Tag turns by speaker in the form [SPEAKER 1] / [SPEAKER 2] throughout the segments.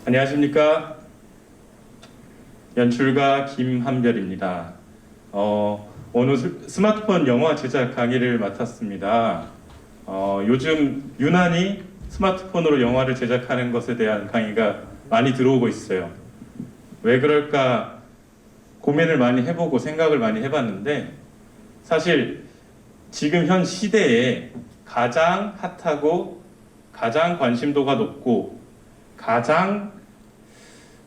[SPEAKER 1] 안녕하십니까. 연출가 김한별입니다. 오늘 스마트폰 영화 제작 강의를 맡았습니다. 요즘 유난히 스마트폰으로 영화를 제작하는 것에 대한 강의가 많이 들어오고 있어요. 왜 그럴까 고민을 많이 해보고 생각을 많이 해봤는데, 사실 지금 현 시대에 가장 핫하고 가장 관심도가 높고 가장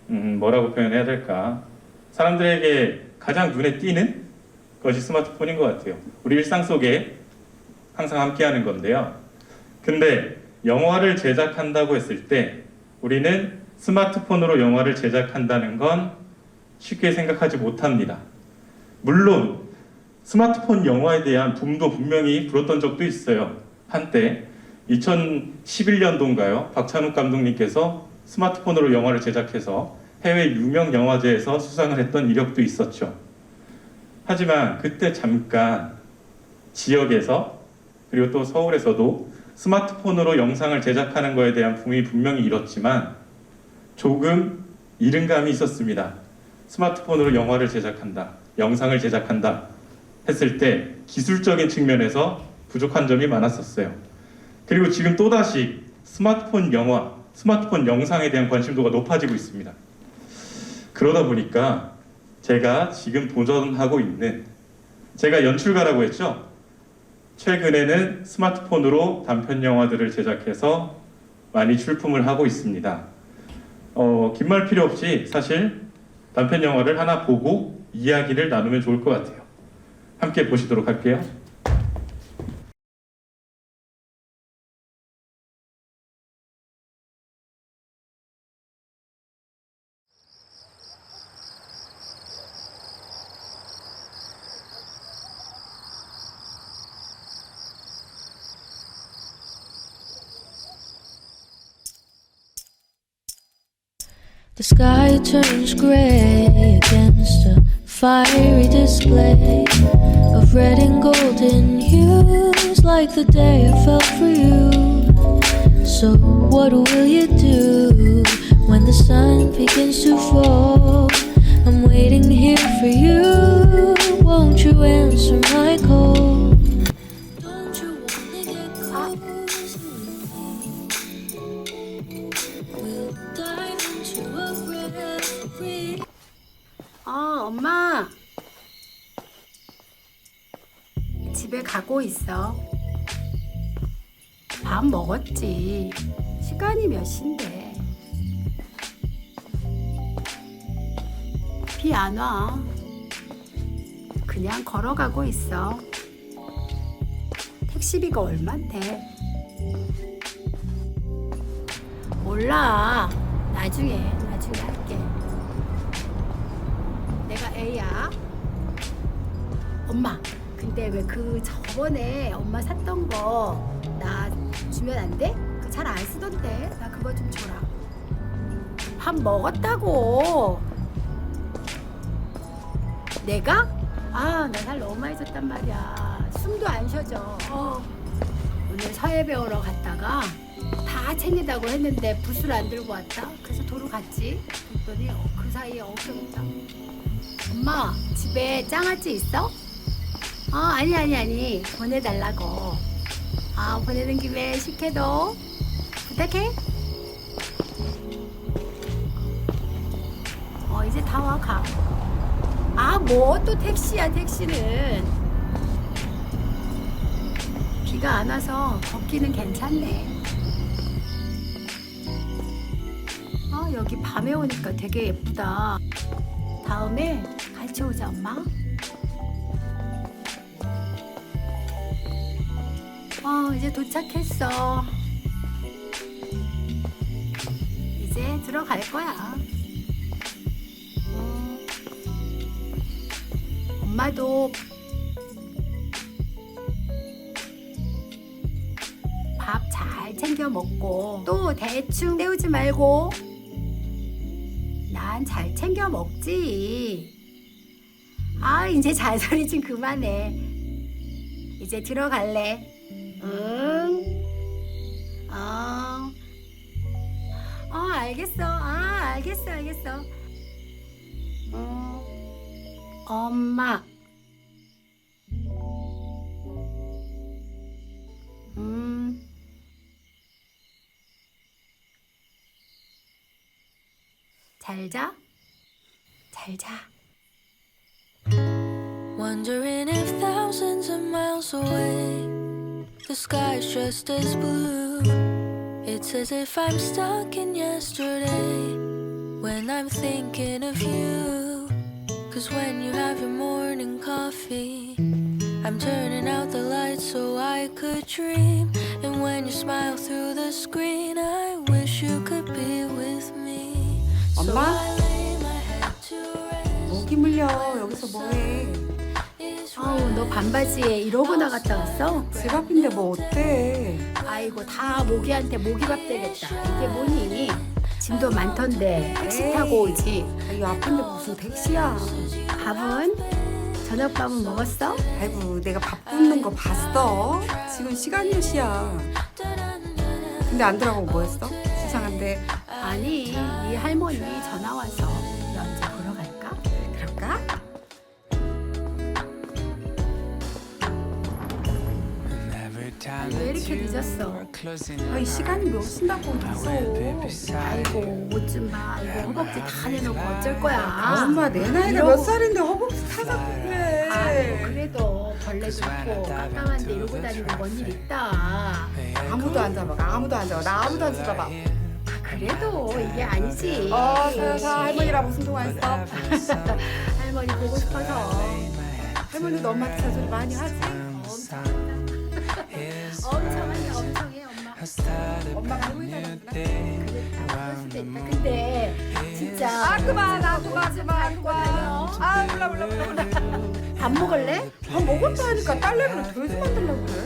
[SPEAKER 1] 뭐라고 표현해야 될까? 사람들에게 가장 눈에 띄는 것이 스마트폰인 것 같아요. 우리 일상 속에 항상 함께하는 건데요. 근데 영화를 제작한다고 했을 때 우리는 스마트폰으로 영화를 제작한다는 건 쉽게 생각하지 못합니다. 물론 스마트폰 영화에 대한 붐도 분명히 불었던 적도 있어요. 한때 2011년도인가요? 박찬욱 감독님께서 스마트폰으로 영화를 제작해서 해외 유명 영화제에서 수상을 했던 이력도 있었죠. 하지만 그때 잠깐 지역에서 그리고 또 서울에서도 스마트폰으로 영상을 제작하는 것에 대한 붐이 분명히 일었지만 조금 이른 감이 있었습니다. 스마트폰으로 영화를 제작한다, 영상을 제작한다 했을 때 기술적인 측면에서 부족한 점이 많았었어요. 그리고 지금 또다시 스마트폰 영화, 스마트폰 영상에 대한 관심도가 높아지고 있습니다. 그러다 보니까 제가 지금 도전하고 있는, 제가 연출가라고 했죠? 최근에는 스마트폰으로 단편 영화들을 제작해서 많이 출품을 하고 있습니다. 긴 말 필요 없이 사실 단편 영화를 하나 보고 이야기를 나누면 좋을 것 같아요. 함께 보시도록 할게요.
[SPEAKER 2] The sky turns grey against a fiery display of red and golden hues, like the day I fell for you. So what will you do when the sun begins to fall? I'm waiting here for you. Won't you answer my call? Don't you wanna get close to me? We'll dive into a reverie.
[SPEAKER 3] 엄마. 집에 가고 있어. 밥 먹었지. 시간이 몇 시인데. 비 안 와. 그냥 걸어가고 있어. 택시비가 얼만데? 몰라. 나중에 할게. 내가 애야. 엄마, 근데 왜 그 저번에 엄마 샀던 거 나 주면 안 돼? 그 잘 안 쓰던데. 나 그거 좀 줘라. 밥 먹었다고. 내가? 나 살 너무 많이 줬단 말이야. 숨도 안 쉬어져. 오늘 서예 배우러 갔다가 다 챙기다고 했는데 부스를 안 들고 왔다. 그래서 도로 갔지. 그랬더니 그 사이에 없어졌다. 엄마, 집에 장아찌 있어? 아니. 보내달라고. 보내는 김에 식혜도 부탁해. 이제 다 와, 가. 뭐 또 택시야, 택시는. 비가 안 와서 걷기는 괜찮네. 여기 밤에 오니까 되게 예쁘다. 다음에 같이 오자, 엄마. 이제 도착했어. 이제 들어갈 거야. 엄마도 밥 잘 챙겨 먹고 또 대충 때우지 말고. 난 잘 챙겨 먹지. 이제 잔소리 좀 그만해. 이제 들어갈래. 응. 알겠어. 알겠어. 엄마. 잘 자. 잘 자.
[SPEAKER 2] Wondering if thousands of miles away the sky's just as blue. It's as if I'm stuck in yesterday when I'm thinking of you. 'Cause when you have your morning coffee, I'm turning out the lights so I could dream. And when you smile through the screen, I wish you could be with me. So
[SPEAKER 4] 엄마?
[SPEAKER 2] I lay my head to rest.
[SPEAKER 4] 모기 물려. 여기서 뭐해?
[SPEAKER 3] 아우, 너 반바지에 이러고 나갔다 왔어?
[SPEAKER 4] 집 앞인데 뭐 어때?
[SPEAKER 3] 아이고, 다 모기한테 모기밥 되겠다. 이게 뭐니? 짐도 많던데 택시 타고 오지.
[SPEAKER 4] 이 앞인데 무슨 택시야?
[SPEAKER 3] 밥은? 저녁밥은 먹었어?
[SPEAKER 4] 아이고 내가 밥 굽는 거 봤어? 지금 시간이 몇 시야? 근데 안 들어가고 뭐 했어? 수상한데.
[SPEAKER 3] 아니, 이 할머니 전화 와서 연재 보러 갈까?
[SPEAKER 4] 그럴까?
[SPEAKER 3] 왜 이렇게 늦었어?
[SPEAKER 4] 아, 이 시간이 몇 시인다고 무서워.
[SPEAKER 3] 아이고, 옷 좀 봐. 이거 허벅지 다 내놓고 어쩔 거야?
[SPEAKER 4] 아, 엄마 내 나이가 몇 살인데 허벅지 타자고 그래.
[SPEAKER 3] 아이고, 그래도 벌레도 있고 깜깜한데 이러고 다니고 뭔 일 있다.
[SPEAKER 4] 아무도 안 잡아. 아무도 안 잡아. 나 아무도 안 잡아.
[SPEAKER 3] 그래도 이게 아니지.
[SPEAKER 4] 자 할머니랑 무슨 통화했어?
[SPEAKER 3] 할머니 보고 싶어서.
[SPEAKER 4] 할머니도 엄마한테 자소리 많이 하지?
[SPEAKER 3] 엄청하네, 엄청해, 엄마.
[SPEAKER 4] 엄마가 할머니잖아.
[SPEAKER 3] 그럴 수도 있다. 근데 진짜.
[SPEAKER 4] 아 그만 그만. 아 몰라.
[SPEAKER 3] 밥 먹을래?
[SPEAKER 4] 밥 먹었다 하니까 딸내미를 돼지 만들려고 그래?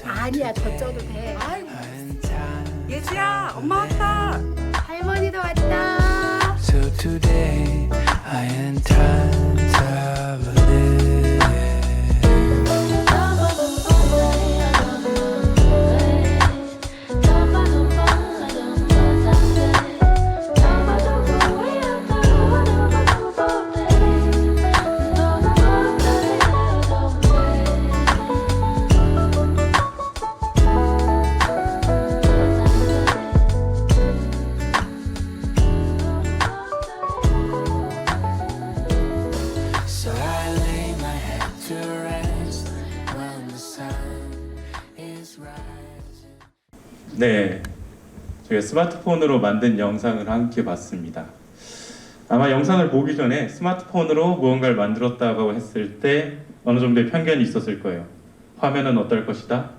[SPEAKER 3] 아니야, 더 쪄도 돼.
[SPEAKER 4] 아이고 예지야 엄마 왔다.
[SPEAKER 3] 할머니도 왔다.
[SPEAKER 5] So today I am tired of living. So I lay my head to rest when the sun is rising.
[SPEAKER 1] 네, 저희가 스마트폰으로 만든 영상을 함께 봤습니다. 아마 영상을 보기 전에 스마트폰으로 무언가를 만들었다고 했을 때 어느 정도의 편견이 있었을 거예요. 화면은 어떨 것이다,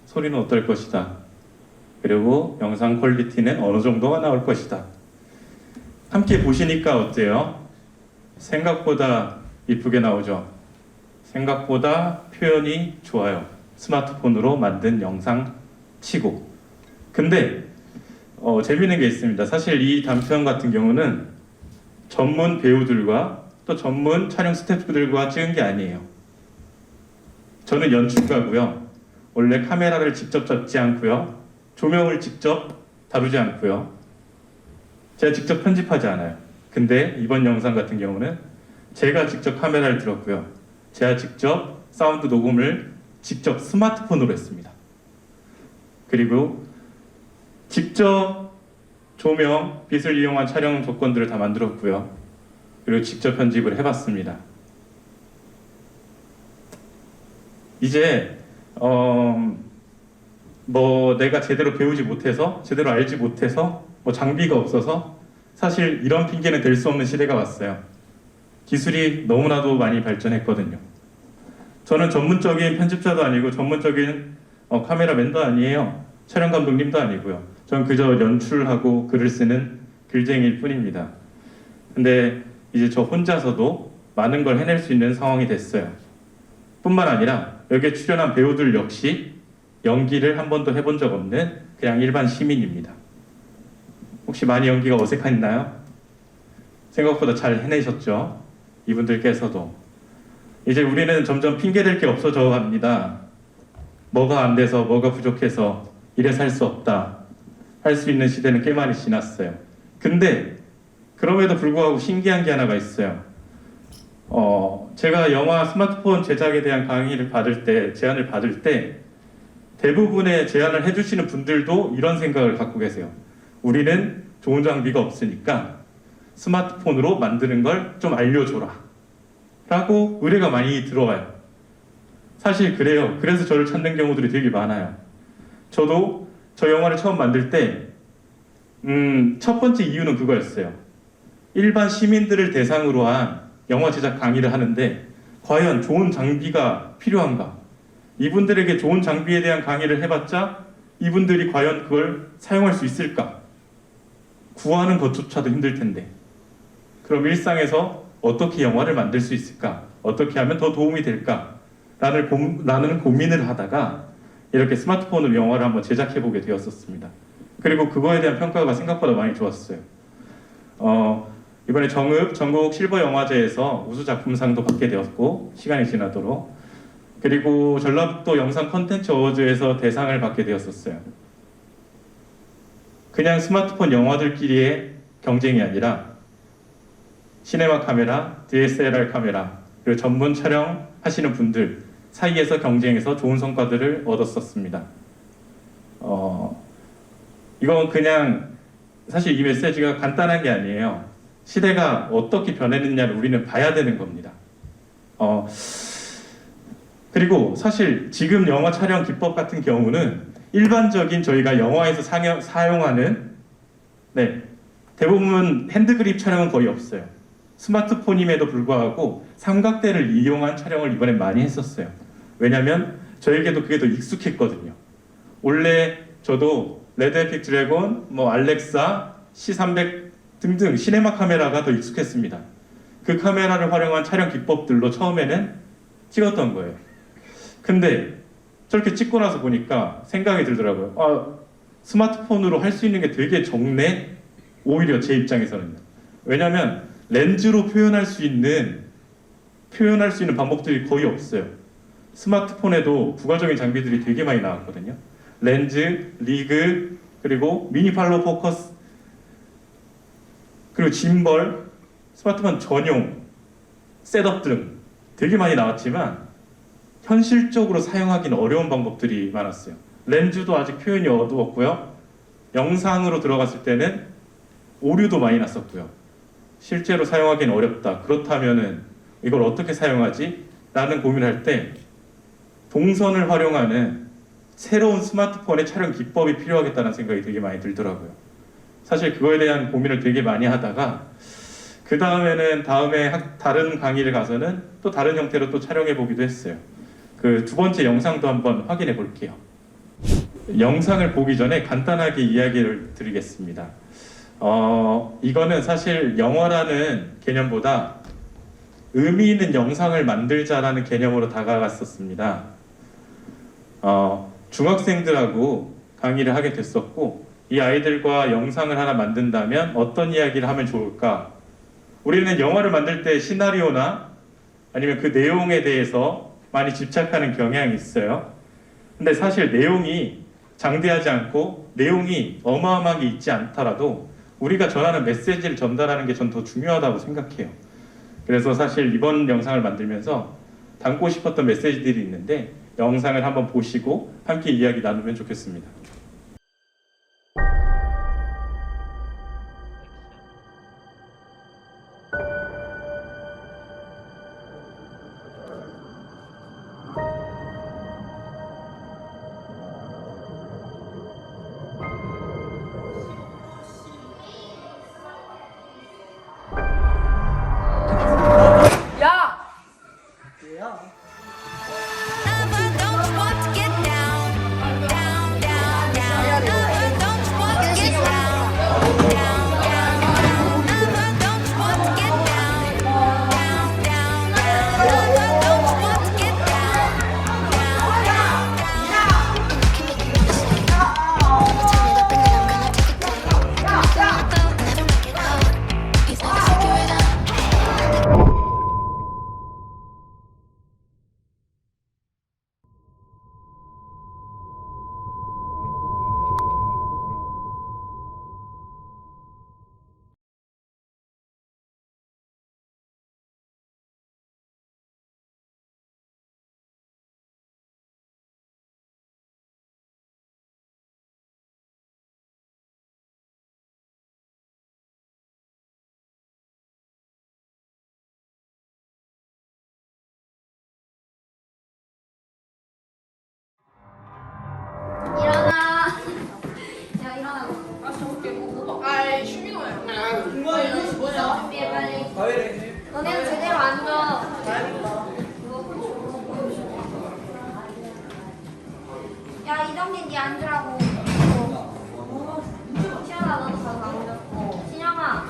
[SPEAKER 1] 소리는 어떨 것이다, 그리고 영상 퀄리티는 어느 정도가 나올 것이다. 함께 보시니까 어때요? 생각보다 이쁘게 나오죠? 생각보다 표현이 좋아요. 스마트폰으로 만든 영상 치고. 근데 재미있는 게 있습니다. 사실 이 단편 같은 경우는 전문 배우들과 또 전문 촬영 스태프들과 찍은 게 아니에요. 저는 연출가고요. 원래 카메라를 직접 잡지 않고요. 조명을 직접 다루지 않고요. 제가 직접 편집하지 않아요. 근데 이번 영상 같은 경우는 제가 직접 카메라를 들었고요. 제가 직접 사운드 녹음을 직접 스마트폰으로 했습니다. 그리고 직접 조명, 빛을 이용한 촬영 조건들을 다 만들었고요. 그리고 직접 편집을 해봤습니다. 이제 내가 제대로 배우지 못해서, 제대로 알지 못해서, 장비가 없어서 사실 이런 핑계는 될 수 없는 시대가 왔어요. 기술이 너무나도 많이 발전했거든요. 저는 전문적인 편집자도 아니고 전문적인 카메라맨도 아니에요. 촬영 감독님도 아니고요. 저는 그저 연출하고 글을 쓰는 글쟁이일 뿐입니다. 근데 이제 저 혼자서도 많은 걸 해낼 수 있는 상황이 됐어요. 뿐만 아니라 여기에 출연한 배우들 역시 연기를 한 번도 해본 적 없는 그냥 일반 시민입니다. 혹시 많이 연기가 어색했나요? 생각보다 잘 해내셨죠? 이분들께서도. 이제 우리는 점점 핑계댈 게 없어져 갑니다. 뭐가 안 돼서, 뭐가 부족해서 이래서 할 수 없다. 할 수 있는 시대는 꽤 많이 지났어요. 근데 그럼에도 불구하고 신기한 게 하나가 있어요. 제가 영화 스마트폰 제작에 대한 강의를 받을 때, 제안을 받을 때 대부분의 제안을 해주시는 분들도 이런 생각을 갖고 계세요. 우리는 좋은 장비가 없으니까 스마트폰으로 만드는 걸 좀 알려줘라 라고 의뢰가 많이 들어와요. 사실 그래요. 그래서 저를 찾는 경우들이 되게 많아요. 저도 저 영화를 처음 만들 때 첫 번째 이유는 그거였어요. 일반 시민들을 대상으로 한 영화 제작 강의를 하는데 과연 좋은 장비가 필요한가? 이분들에게 좋은 장비에 대한 강의를 해봤자 이분들이 과연 그걸 사용할 수 있을까? 구하는 것조차도 힘들 텐데. 그럼 일상에서 어떻게 영화를 만들 수 있을까? 어떻게 하면 더 도움이 될까? 라는 고민을 하다가 이렇게 스마트폰으로 영화를 한번 제작해보게 되었었습니다. 그리고 그거에 대한 평가가 생각보다 많이 좋았어요. 이번에 전국 실버 영화제에서 우수 작품상도 받게 되었고 시간이 지나도록, 그리고 전라북도 영상 컨텐츠 어워즈에서 대상을 받게 되었었어요. 그냥 스마트폰 영화들끼리의 경쟁이 아니라 시네마 카메라, DSLR 카메라, 그리고 전문 촬영 하시는 분들 사이에서 경쟁해서 좋은 성과들을 얻었었습니다. 이건 그냥 사실 이 메시지가 간단한 게 아니에요. 시대가 어떻게 변했느냐를 우리는 봐야 되는 겁니다. 그리고 사실 지금 영화 촬영 기법 같은 경우는 일반적인 저희가 영화에서 사용하는 대부분 핸드그립 촬영은 거의 없어요. 스마트폰임에도 불구하고 삼각대를 이용한 촬영을 이번에 많이 했었어요. 왜냐면 저에게도 그게 더 익숙했거든요. 원래 저도 레드 에픽 드래곤, 알렉사, C300 등등 시네마 카메라가 더 익숙했습니다. 그 카메라를 활용한 촬영 기법들로 처음에는 찍었던 거예요. 근데 저렇게 찍고 나서 보니까 생각이 들더라고요. 스마트폰으로 할 수 있는 게 되게 적네? 오히려 제 입장에서는요. 왜냐면 렌즈로 표현할 수 있는 방법들이 거의 없어요. 스마트폰에도 부가적인 장비들이 되게 많이 나왔거든요. 렌즈, 리그, 그리고 미니 팔로우 포커스, 그리고 짐벌, 스마트폰 전용 셋업 등 되게 많이 나왔지만 현실적으로 사용하기는 어려운 방법들이 많았어요. 렌즈도 아직 표현이 어두웠고요. 영상으로 들어갔을 때는 오류도 많이 났었고요. 실제로 사용하기는 어렵다. 그렇다면은 이걸 어떻게 사용하지? 라는 고민을 할 때 동선을 활용하는 새로운 스마트폰의 촬영 기법이 필요하겠다는 생각이 되게 많이 들더라고요. 사실 그거에 대한 고민을 되게 많이 하다가 그 다음에 다른 강의를 가서는 또 다른 형태로 또 촬영해 보기도 했어요. 그 두 번째 영상도 한번 확인해 볼게요. 영상을 보기 전에 간단하게 이야기를 드리겠습니다. 이거는 사실 영화라는 개념보다 의미 있는 영상을 만들자라는 개념으로 다가갔었습니다. 중학생들하고 강의를 하게 됐었고, 이 아이들과 영상을 하나 만든다면 어떤 이야기를 하면 좋을까? 우리는 영화를 만들 때 시나리오나 아니면 그 내용에 대해서 많이 집착하는 경향이 있어요. 근데 사실 내용이 장대하지 않고 내용이 어마어마하게 있지 않더라도 우리가 전하는 메시지를 전달하는 게 전 더 중요하다고 생각해요. 그래서 사실 이번 영상을 만들면서 담고 싶었던 메시지들이 있는데 영상을 한번 보시고 함께 이야기 나누면 좋겠습니다.
[SPEAKER 6] Never don't want to get down, down, down. 너네는 제대로 앉아. 야, 이정진 니 앉으라고. 시연아, 너도 가서 앉아. 신영아.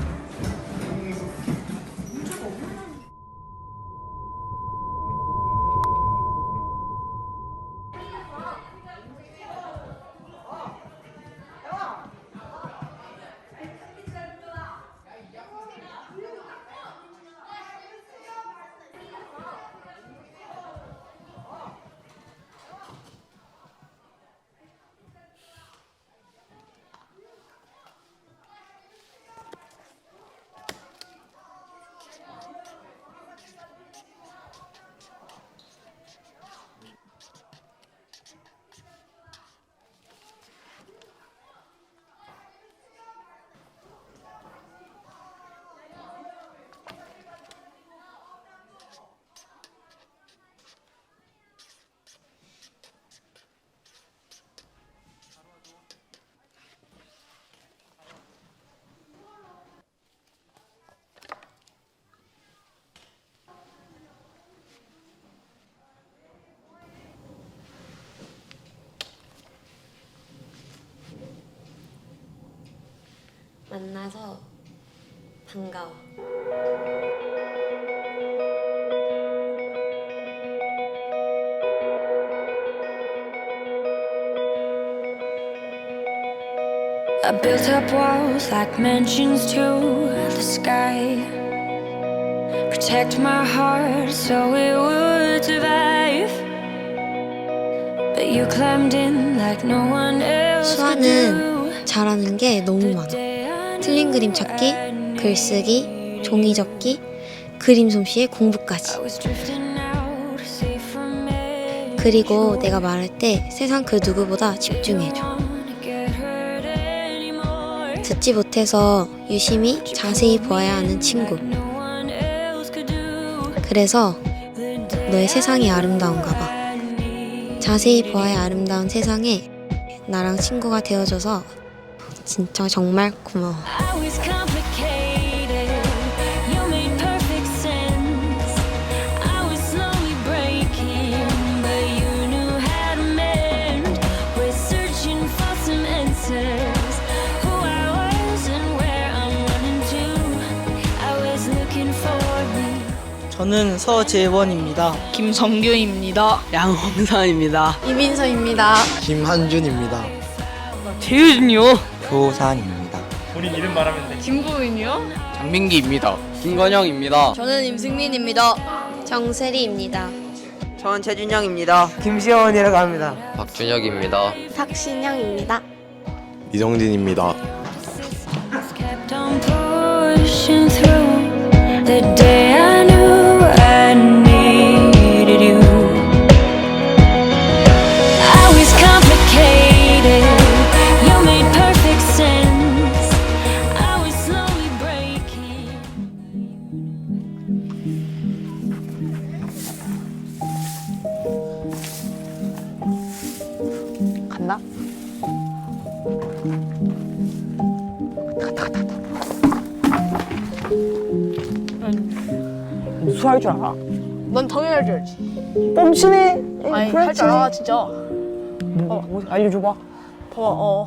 [SPEAKER 7] 만나서 반가워.
[SPEAKER 2] I built up walls like mansions to the sky. Protect my heart so it would survive. But you climbed in like no one else could do.
[SPEAKER 7] 수아는 잘하는 게 너무 많아. 틀린 그림 찾기, 글쓰기, 종이 접기, 그림 솜씨에 공부까지.
[SPEAKER 2] I was drifting out, safe from it.
[SPEAKER 7] 그리고 내가 말할 때 세상 그 누구보다 집중해줘.
[SPEAKER 2] Wanna get hurt anymore.
[SPEAKER 7] 듣지 못해서 유심히 자세히 보아야 하는 친구.
[SPEAKER 2] No one else could do.
[SPEAKER 7] 그래서
[SPEAKER 2] The day
[SPEAKER 7] 너의 세상이 아름다운가 봐.
[SPEAKER 2] I need.
[SPEAKER 7] 자세히 보아야 아름다운 세상에 나랑 친구가 되어줘서 진짜 정말 고마워.
[SPEAKER 2] I was complicated. You made perfect sense. I was slowly breaking, but you knew how to mend. We're searching for some answers. Who I was and where I'm running to. I was looking for me.
[SPEAKER 8] 저는 서재원입니다.
[SPEAKER 9] 김성규입니다.
[SPEAKER 8] 양홍선입니다.
[SPEAKER 9] 이민서입니다.
[SPEAKER 10] 김한준입니다.
[SPEAKER 8] 재윤이요.
[SPEAKER 10] 교산입니다.
[SPEAKER 1] 본인 이름 말하면 돼.
[SPEAKER 9] 김부은이요?
[SPEAKER 8] 장민기입니다. 김건영입니다.
[SPEAKER 9] 저는 임승민입니다.
[SPEAKER 7] 정세리입니다.
[SPEAKER 8] 저는 최준영입니다. 김시원이라고 합니다.
[SPEAKER 11] 박준혁입니다.
[SPEAKER 7] 박신영입니다.
[SPEAKER 10] 이정진입니다.
[SPEAKER 2] Kept on pushing through the day I knew I needed you. I was complicated. You made perfect sense. I was slowly breaking.
[SPEAKER 9] 갔나?
[SPEAKER 8] 수할 줄 알아?
[SPEAKER 9] 넌 당연히 할 줄 알지.
[SPEAKER 8] 뻥치네.
[SPEAKER 9] 아니 할 줄 알아 진짜.
[SPEAKER 8] 뭐, 알려줘봐.
[SPEAKER 9] 봐봐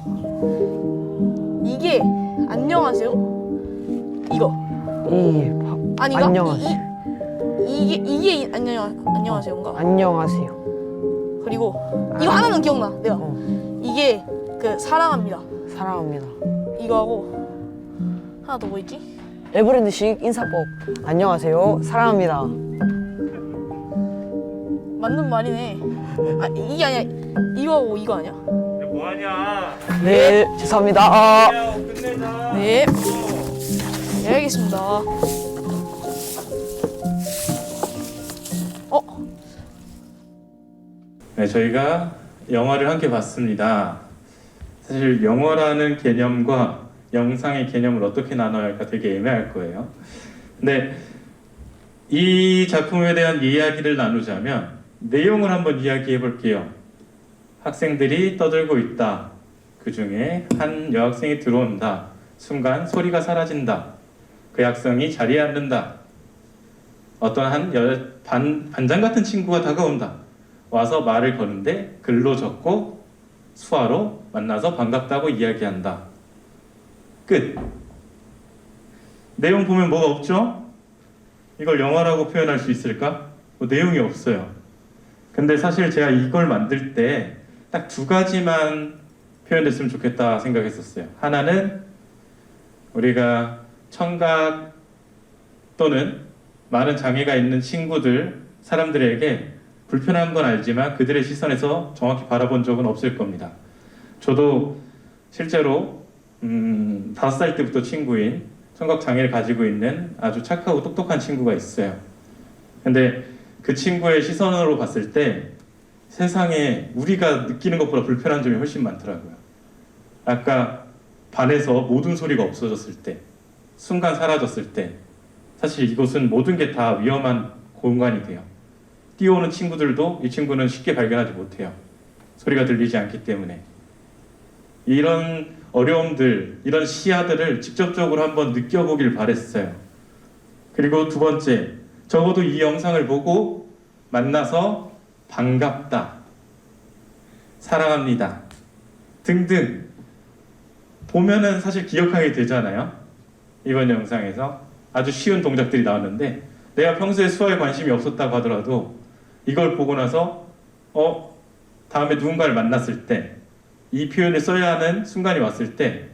[SPEAKER 9] 이게 안녕하세요? 이거 아니가?
[SPEAKER 8] 안녕하세요.
[SPEAKER 9] 이게 안녕하세요인가?
[SPEAKER 8] 안녕하세요.
[SPEAKER 9] 그리고 이거 하나는 기억나 내가
[SPEAKER 8] 어.
[SPEAKER 9] 이게 그 사랑합니다
[SPEAKER 8] 사랑합니다.
[SPEAKER 9] 이거 하고 하나 더 뭐 있지?
[SPEAKER 8] 에브랜드식 인사법. 안녕하세요. 사랑합니다.
[SPEAKER 9] 맞는 말이네. 아 이게 아니야. 이거 하고 이거 아니야?
[SPEAKER 1] 뭐하냐?
[SPEAKER 8] 네, 죄송합니다.
[SPEAKER 1] 끝내자.
[SPEAKER 9] 네. 네 알겠습니다.
[SPEAKER 1] 네, 저희가 영화를 함께 봤습니다. 사실 영화라는 개념과 영상의 개념을 어떻게 나눠야 할까 되게 애매할 거예요. 근데 이 작품에 대한 이야기를 나누자면 내용을 한번 이야기해 볼게요. 학생들이 떠들고 있다. 그 중에 한 여학생이 들어온다. 순간 소리가 사라진다. 그 약성이 자리에 앉는다. 어떠한 반장 같은 친구가 다가온다. 와서 말을 거는데 글로 적고 수화로 만나서 반갑다고 이야기한다. 끝. 내용 보면 뭐가 없죠? 이걸 영화라고 표현할 수 있을까? 뭐 내용이 없어요. 근데 사실 제가 이걸 만들 때 딱 두 가지만 표현됐으면 좋겠다 생각했었어요. 하나는 우리가 청각 또는 많은 장애가 있는 친구들, 사람들에게 불편한 건 알지만 그들의 시선에서 정확히 바라본 적은 없을 겁니다. 저도 실제로 5살 때부터 친구인 청각 장애를 가지고 있는 아주 착하고 똑똑한 친구가 있어요. 근데 그 친구의 시선으로 봤을 때 세상에 우리가 느끼는 것보다 불편한 점이 훨씬 많더라고요. 아까 반에서 모든 소리가 없어졌을 때, 순간 사라졌을 때, 사실 이곳은 모든 게 다 위험한 공간이 돼요. 뛰어오는 친구들도 이 친구는 쉽게 발견하지 못해요. 소리가 들리지 않기 때문에. 이런 어려움들, 이런 시야들을 직접적으로 한번 느껴보길 바랬어요. 그리고 두 번째, 적어도 이 영상을 보고 만나서 반갑다, 사랑합니다 등등 보면은 사실 기억하게 되잖아요. 이번 영상에서 아주 쉬운 동작들이 나왔는데 내가 평소에 수화에 관심이 없었다고 하더라도 이걸 보고 나서 다음에 누군가를 만났을 때 이 표현을 써야 하는 순간이 왔을 때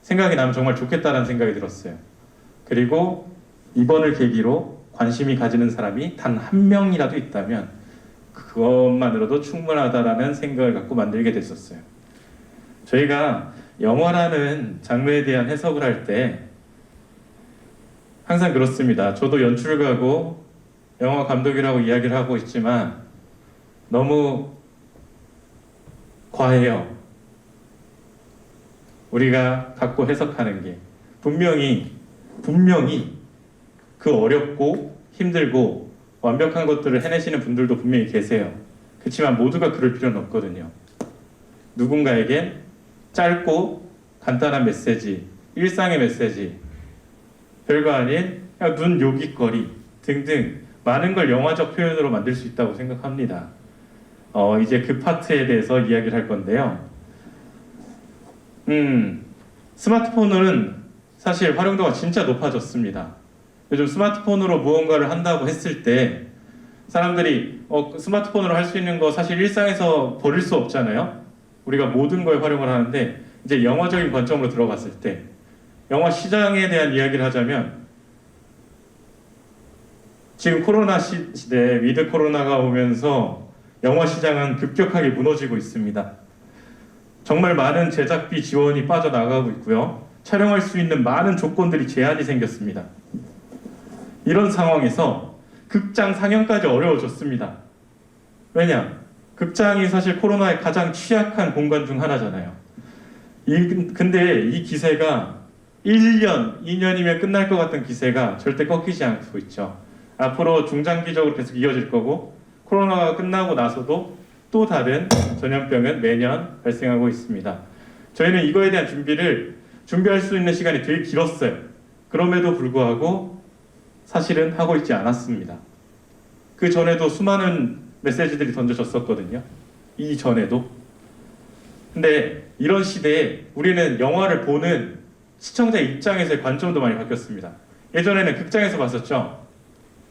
[SPEAKER 1] 생각이 나면 정말 좋겠다는 생각이 들었어요. 그리고 이번을 계기로 관심이 가지는 사람이 단 한 명이라도 있다면 그것만으로도 충분하다라는 생각을 갖고 만들게 됐었어요. 저희가 영화라는 장르에 대한 해석을 할 때 항상 그렇습니다. 저도 연출가고 영화 감독이라고 이야기를 하고 있지만 너무 과해요. 우리가 갖고 해석하는 게 분명히 그 어렵고 힘들고 완벽한 것들을 해내시는 분들도 분명히 계세요. 그렇지만 모두가 그럴 필요는 없거든요. 누군가에겐 짧고 간단한 메시지, 일상의 메시지, 별거 아닌 그냥 눈 요깃거리 등등 많은 걸 영화적 표현으로 만들 수 있다고 생각합니다. 이제 그 파트에 대해서 이야기를 할 건데요. 스마트폰은 사실 활용도가 진짜 높아졌습니다. 요즘 스마트폰으로 무언가를 한다고 했을 때 사람들이 스마트폰으로 할 수 있는 거 사실 일상에서 버릴 수 없잖아요. 우리가 모든 거에 활용을 하는데 이제 영화적인 관점으로 들어갔을 때 영화 시장에 대한 이야기를 하자면 지금 코로나 시대 위드 코로나가 오면서 영화 시장은 급격하게 무너지고 있습니다. 정말 많은 제작비 지원이 빠져나가고 있고요. 촬영할 수 있는 많은 조건들이 제한이 생겼습니다. 이런 상황에서 극장 상영까지 어려워졌습니다. 왜냐? 극장이 사실 코로나에 가장 취약한 공간 중 하나잖아요. 근데 이 기세가 1년, 2년이면 끝날 것 같은 기세가 절대 꺾이지 않고 있죠. 앞으로 중장기적으로 계속 이어질 거고 코로나가 끝나고 나서도 또 다른 전염병은 매년 발생하고 있습니다. 저희는 이거에 대한 준비할 수 있는 시간이 되게 길었어요. 그럼에도 불구하고 사실은 하고 있지 않았습니다. 그 전에도 수많은 메시지들이 던져졌었거든요. 이 전에도. 근데 이런 시대에 우리는 영화를 보는 시청자 입장에서의 관점도 많이 바뀌었습니다. 예전에는 극장에서 봤었죠.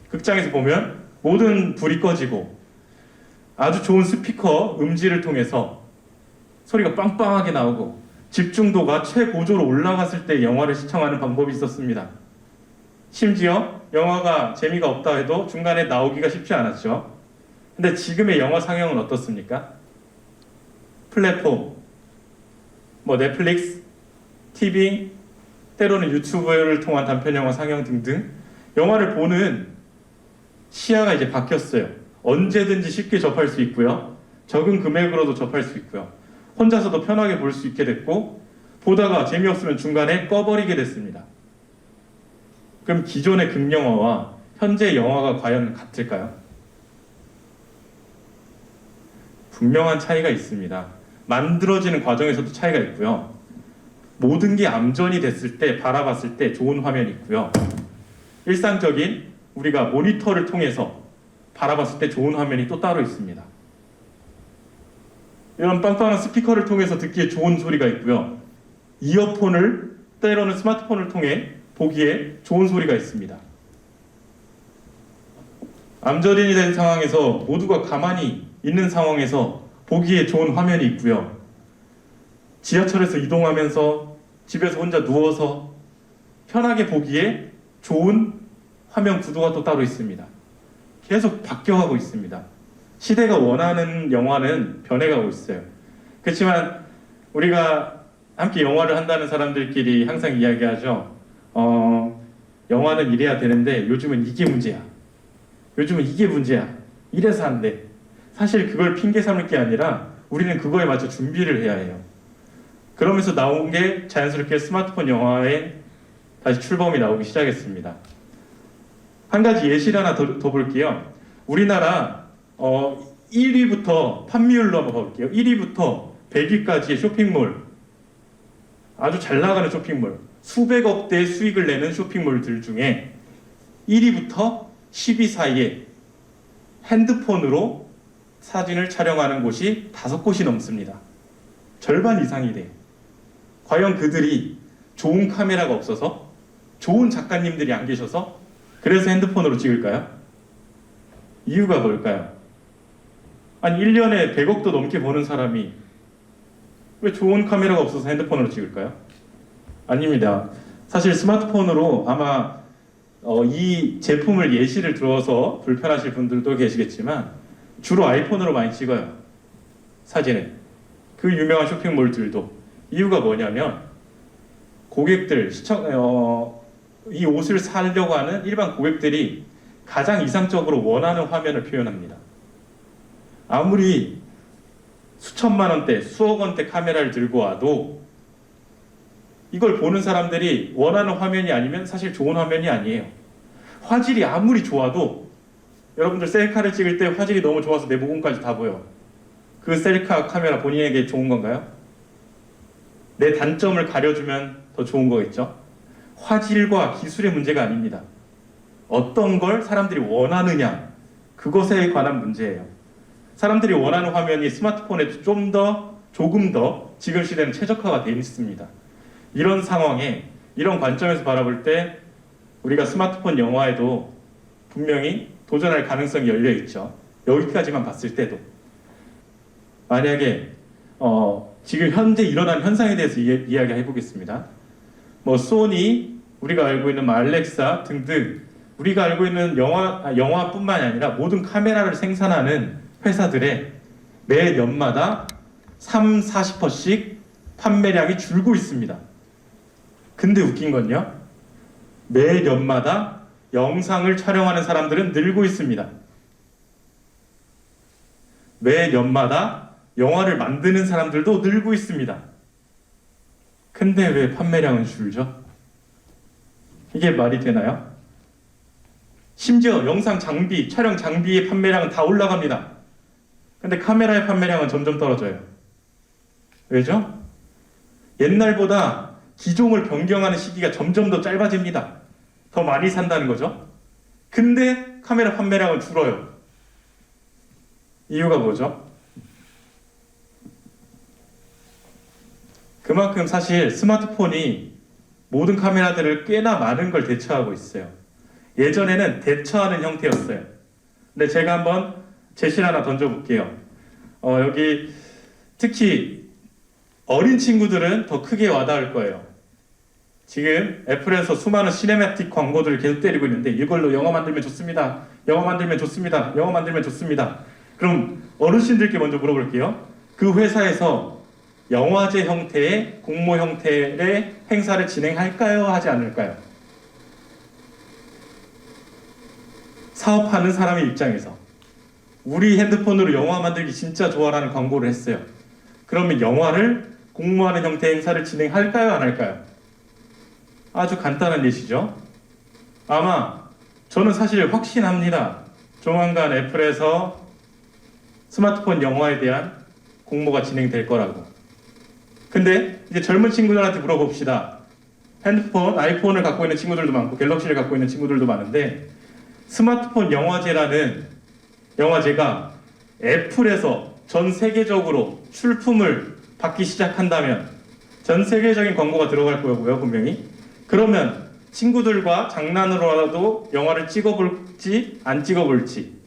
[SPEAKER 1] 극장에서 보면 모든 불이 꺼지고 아주 좋은 스피커 음질을 통해서 소리가 빵빵하게 나오고 집중도가 최고조로 올라갔을 때 영화를 시청하는 방법이 있었습니다. 심지어 영화가 재미가 없다 해도 중간에 나오기가 쉽지 않았죠. 근데 지금의 영화 상영은 어떻습니까? 플랫폼, 넷플릭스, TV, 때로는 유튜브를 통한 단편 영화 상영 등등 영화를 보는 시야가 이제 바뀌었어요. 언제든지 쉽게 접할 수 있고요. 적은 금액으로도 접할 수 있고요. 혼자서도 편하게 볼 수 있게 됐고 보다가 재미없으면 중간에 꺼버리게 됐습니다. 그럼 기존의 극영화와 현재 영화가 과연 같을까요? 분명한 차이가 있습니다. 만들어지는 과정에서도 차이가 있고요. 모든 게 암전이 됐을 때 바라봤을 때 좋은 화면이 있고요. 일상적인 우리가 모니터를 통해서 바라봤을 때 좋은 화면이 또 따로 있습니다. 이런 빵빵한 스피커를 통해서 듣기에 좋은 소리가 있고요. 이어폰을 때로는 스마트폰을 통해 보기에 좋은 소리가 있습니다. 암전이 된 상황에서 모두가 가만히 있는 상황에서 보기에 좋은 화면이 있고요. 지하철에서 이동하면서 집에서 혼자 누워서 편하게 보기에 좋은 화면 구도가 또 따로 있습니다. 계속 바뀌어가고 있습니다. 시대가 원하는 영화는 변해가고 있어요. 그렇지만 우리가 함께 영화를 한다는 사람들끼리 항상 이야기하죠. 영화는 이래야 되는데 요즘은 이게 문제야. 요즘은 이게 문제야. 이래서 안 돼. 사실 그걸 핑계 삼을 게 아니라 우리는 그거에 맞춰 준비를 해야 해요. 그러면서 나온 게 자연스럽게 스마트폰 영화에 다시 출범이 나오기 시작했습니다. 한 가지 예시를 하나 더 볼게요. 우리나라 1위부터 판매율로 한번 볼게요. 1위부터 100위까지의 쇼핑몰, 아주 잘 나가는 쇼핑몰, 수백억 대의 수익을 내는 쇼핑몰들 중에 1위부터 10위 사이에 핸드폰으로 사진을 촬영하는 곳이 5곳이 넘습니다. 절반 이상이 돼요. 과연 그들이 좋은 카메라가 없어서, 좋은 작가님들이 안 계셔서 그래서 핸드폰으로 찍을까요? 이유가 뭘까요? 아니 1년에 100억도 넘게 버는 사람이 왜 좋은 카메라가 없어서 핸드폰으로 찍을까요? 아닙니다. 사실 스마트폰으로 아마 이 제품을 예시를 들어서 불편하실 분들도 계시겠지만 주로 아이폰으로 많이 찍어요. 사진을. 그 유명한 쇼핑몰들도. 이유가 뭐냐면 고객들, 이 옷을 사려고 하는 일반 고객들이 가장 이상적으로 원하는 화면을 표현합니다. 아무리 수천만 원대, 수억 원대 카메라를 들고 와도 이걸 보는 사람들이 원하는 화면이 아니면 사실 좋은 화면이 아니에요. 화질이 아무리 좋아도 여러분들 셀카를 찍을 때 화질이 너무 좋아서 내 모공까지 다 보여. 그 셀카 카메라 본인에게 좋은 건가요? 내 단점을 가려주면 더 좋은 거겠죠? 화질과 기술의 문제가 아닙니다. 어떤 걸 사람들이 원하느냐, 그것에 관한 문제예요. 사람들이 원하는 화면이 스마트폰에 조금 더 지금 시대는 최적화가 되어 있습니다. 이런 상황에, 이런 관점에서 바라볼 때 우리가 스마트폰 영화에도 분명히 도전할 가능성이 열려 있죠. 여기까지만 봤을 때도. 만약에 지금 현재 일어난 현상에 대해서 이야기해 보겠습니다. 뭐 소니, 우리가 알고 있는 알렉사 등등 우리가 알고 있는 영화뿐만이 아니라 모든 카메라를 생산하는 회사들의 매 년마다 30-40%씩 판매량이 줄고 있습니다. 근데 웃긴 건요, 매 년마다 영상을 촬영하는 사람들은 늘고 있습니다. 매 년마다 영화를 만드는 사람들도 늘고 있습니다. 근데 왜 판매량은 줄죠? 이게 말이 되나요? 심지어 영상 장비, 촬영 장비의 판매량은 다 올라갑니다. 근데 카메라의 판매량은 점점 떨어져요. 왜죠? 옛날보다 기종을 변경하는 시기가 점점 더 짧아집니다. 더 많이 산다는 거죠. 근데 카메라 판매량은 줄어요. 이유가 뭐죠? 그만큼 사실 스마트폰이 모든 카메라들을 꽤나 많은 걸 대처하고 있어요. 예전에는 대처하는 형태였어요. 근데 제가 한번 제시를 하나 던져볼게요. 여기 특히 어린 친구들은 더 크게 와닿을 거예요. 지금 애플에서 수많은 시네마틱 광고들을 계속 때리고 있는데 이걸로 영화 만들면 좋습니다. 영화 만들면 좋습니다. 영화 만들면 좋습니다. 그럼 어르신들께 먼저 물어볼게요. 그 회사에서 영화제 형태의 공모 형태의 행사를 진행할까요? 하지 않을까요? 사업하는 사람의 입장에서 우리 핸드폰으로 영화 만들기 진짜 좋아라는 광고를 했어요. 그러면 영화를 공모하는 형태의 행사를 진행할까요? 안 할까요? 아주 간단한 예시죠. 아마 저는 사실 확신합니다. 조만간 애플에서 스마트폰 영화에 대한 공모가 진행될 거라고. 근데 이제 젊은 친구들한테 물어봅시다. 핸드폰, 아이폰을 갖고 있는 친구들도 많고 갤럭시를 갖고 있는 친구들도 많은데 스마트폰 영화제라는 영화제가 애플에서 전 세계적으로 출품을 받기 시작한다면 전 세계적인 광고가 들어갈 거고요, 분명히. 그러면 친구들과 장난으로라도 영화를 찍어볼지 안 찍어볼지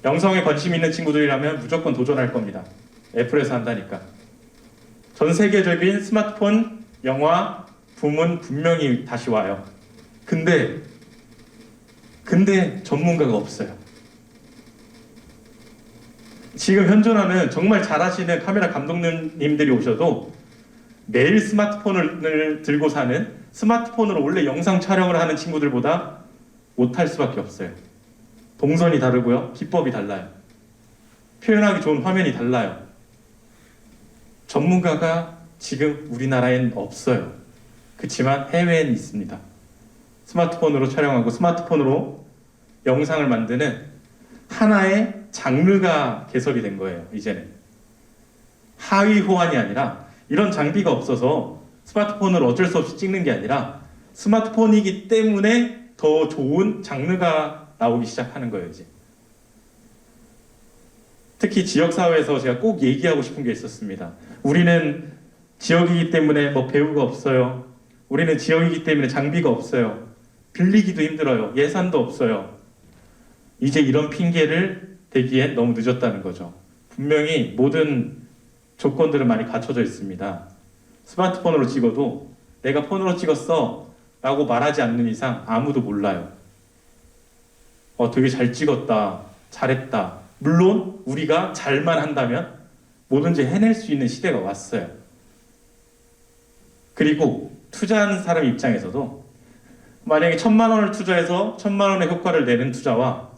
[SPEAKER 1] 영상에 관심 있는 친구들이라면 무조건 도전할 겁니다. 애플에서 한다니까. 전 세계적인 스마트폰 영화 붐은 분명히 다시 와요. 근데 전문가가 없어요. 지금 현존하는 정말 잘하시는 카메라 감독님들이 오셔도 매일 스마트폰을 들고 사는 스마트폰으로 원래 영상 촬영을 하는 친구들보다 못할 수밖에 없어요. 동선이 다르고요. 기법이 달라요. 표현하기 좋은 화면이 달라요. 전문가가 지금 우리나라엔 없어요. 그렇지만 해외엔 있습니다. 스마트폰으로 촬영하고 스마트폰으로 영상을 만드는 하나의 장르가 개설이 된 거예요. 이제는 하위 호환이 아니라 이런 장비가 없어서 스마트폰을 어쩔 수 없이 찍는 게 아니라 스마트폰이기 때문에 더 좋은 장르가 나오기 시작하는 거예요. 이제 특히 지역사회에서 제가 꼭 얘기하고 싶은 게 있었습니다. 우리는 지역이기 때문에 뭐 배우가 없어요. 우리는 지역이기 때문에 장비가 없어요. 빌리기도 힘들어요. 예산도 없어요. 이제 이런 핑계를 대기엔 너무 늦었다는 거죠. 분명히 모든 조건들은 많이 갖춰져 있습니다. 스마트폰으로 찍어도 내가 폰으로 찍었어 라고 말하지 않는 이상 아무도 몰라요. 되게 잘 찍었다, 잘했다. 물론 우리가 잘만 한다면 뭐든지 해낼 수 있는 시대가 왔어요. 그리고 투자하는 사람 입장에서도 만약에 1,000만 원을 투자해서 1,000만 원의 효과를 내는 투자와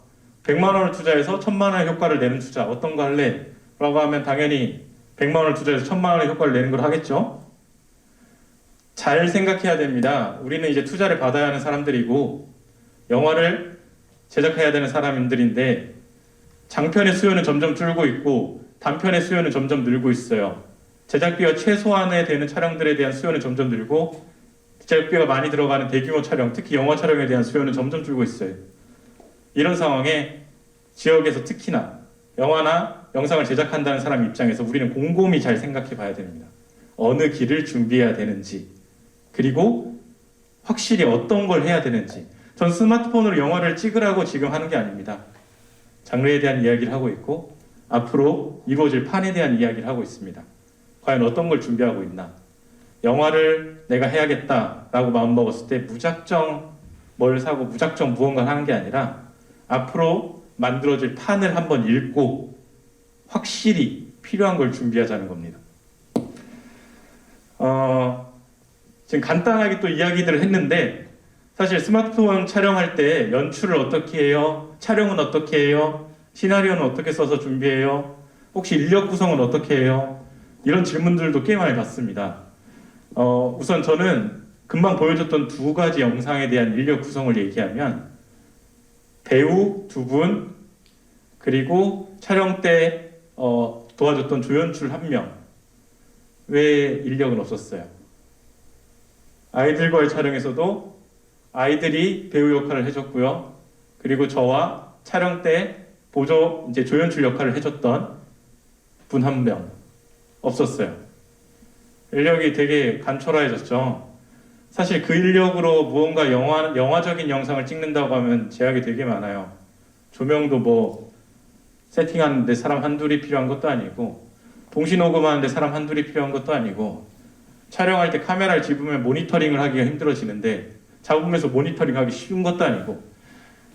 [SPEAKER 1] 100만 원을 투자해서 1,000만 원의 효과를 내는 투자 어떤 거 할래? 라고 하면 당연히 100만 원을 투자해서 1,000만 원의 효과를 내는 걸 하겠죠? 잘 생각해야 됩니다. 우리는 이제 투자를 받아야 하는 사람들이고 영화를 제작해야 되는 사람들인데 장편의 수요는 점점 줄고 있고 단편의 수요는 점점 늘고 있어요. 제작비가 최소한에 되는 촬영들에 대한 수요는 점점 늘고 제작비가 많이 들어가는 대규모 촬영, 특히 영화 촬영에 대한 수요는 점점 줄고 있어요. 이런 상황에 지역에서 특히나 영화나 영상을 제작한다는 사람 입장에서 우리는 곰곰이 잘 생각해 봐야 됩니다. 어느 길을 준비해야 되는지, 그리고 확실히 어떤 걸 해야 되는지. 전 스마트폰으로 영화를 찍으라고 지금 하는 게 아닙니다. 장르에 대한 이야기를 하고 있고 앞으로 이루어질 판에 대한 이야기를 하고 있습니다. 과연 어떤 걸 준비하고 있나. 영화를 내가 해야겠다라고 마음먹었을 때 무작정 뭘 사고 무작정 무언가를 하는 게 아니라 앞으로 만들어질 판을 한번 읽고 확실히 필요한 걸 준비하자는 겁니다. 지금 간단하게 또 이야기들을 했는데 사실 스마트폰 촬영할 때 연출을 어떻게 해요? 촬영은 어떻게 해요? 시나리오는 어떻게 써서 준비해요? 혹시 인력 구성은 어떻게 해요? 이런 질문들도 꽤 많이 받습니다. 우선 저는 금방 보여줬던 두 가지 영상에 대한 인력 구성을 얘기하면 배우 2분 그리고 촬영 때 도와줬던 조연출 1명 외에 인력은 없었어요. 아이들과의 촬영에서도 아이들이 배우 역할을 해줬고요. 그리고 저와 촬영 때 보조 이제 조연출 역할을 해줬던 분 1명 없었어요. 인력이 되게 간촐해졌죠. 사실 그 인력으로 무언가 영화적인 영상을 찍는다고 하면 제약이 되게 많아요. 조명도 뭐 세팅하는데 사람 한둘이 필요한 것도 아니고 동시 녹음하는데 사람 한둘이 필요한 것도 아니고 촬영할 때 카메라를 집으면 모니터링을 하기가 힘들어지는데 잡으면서 모니터링하기 쉬운 것도 아니고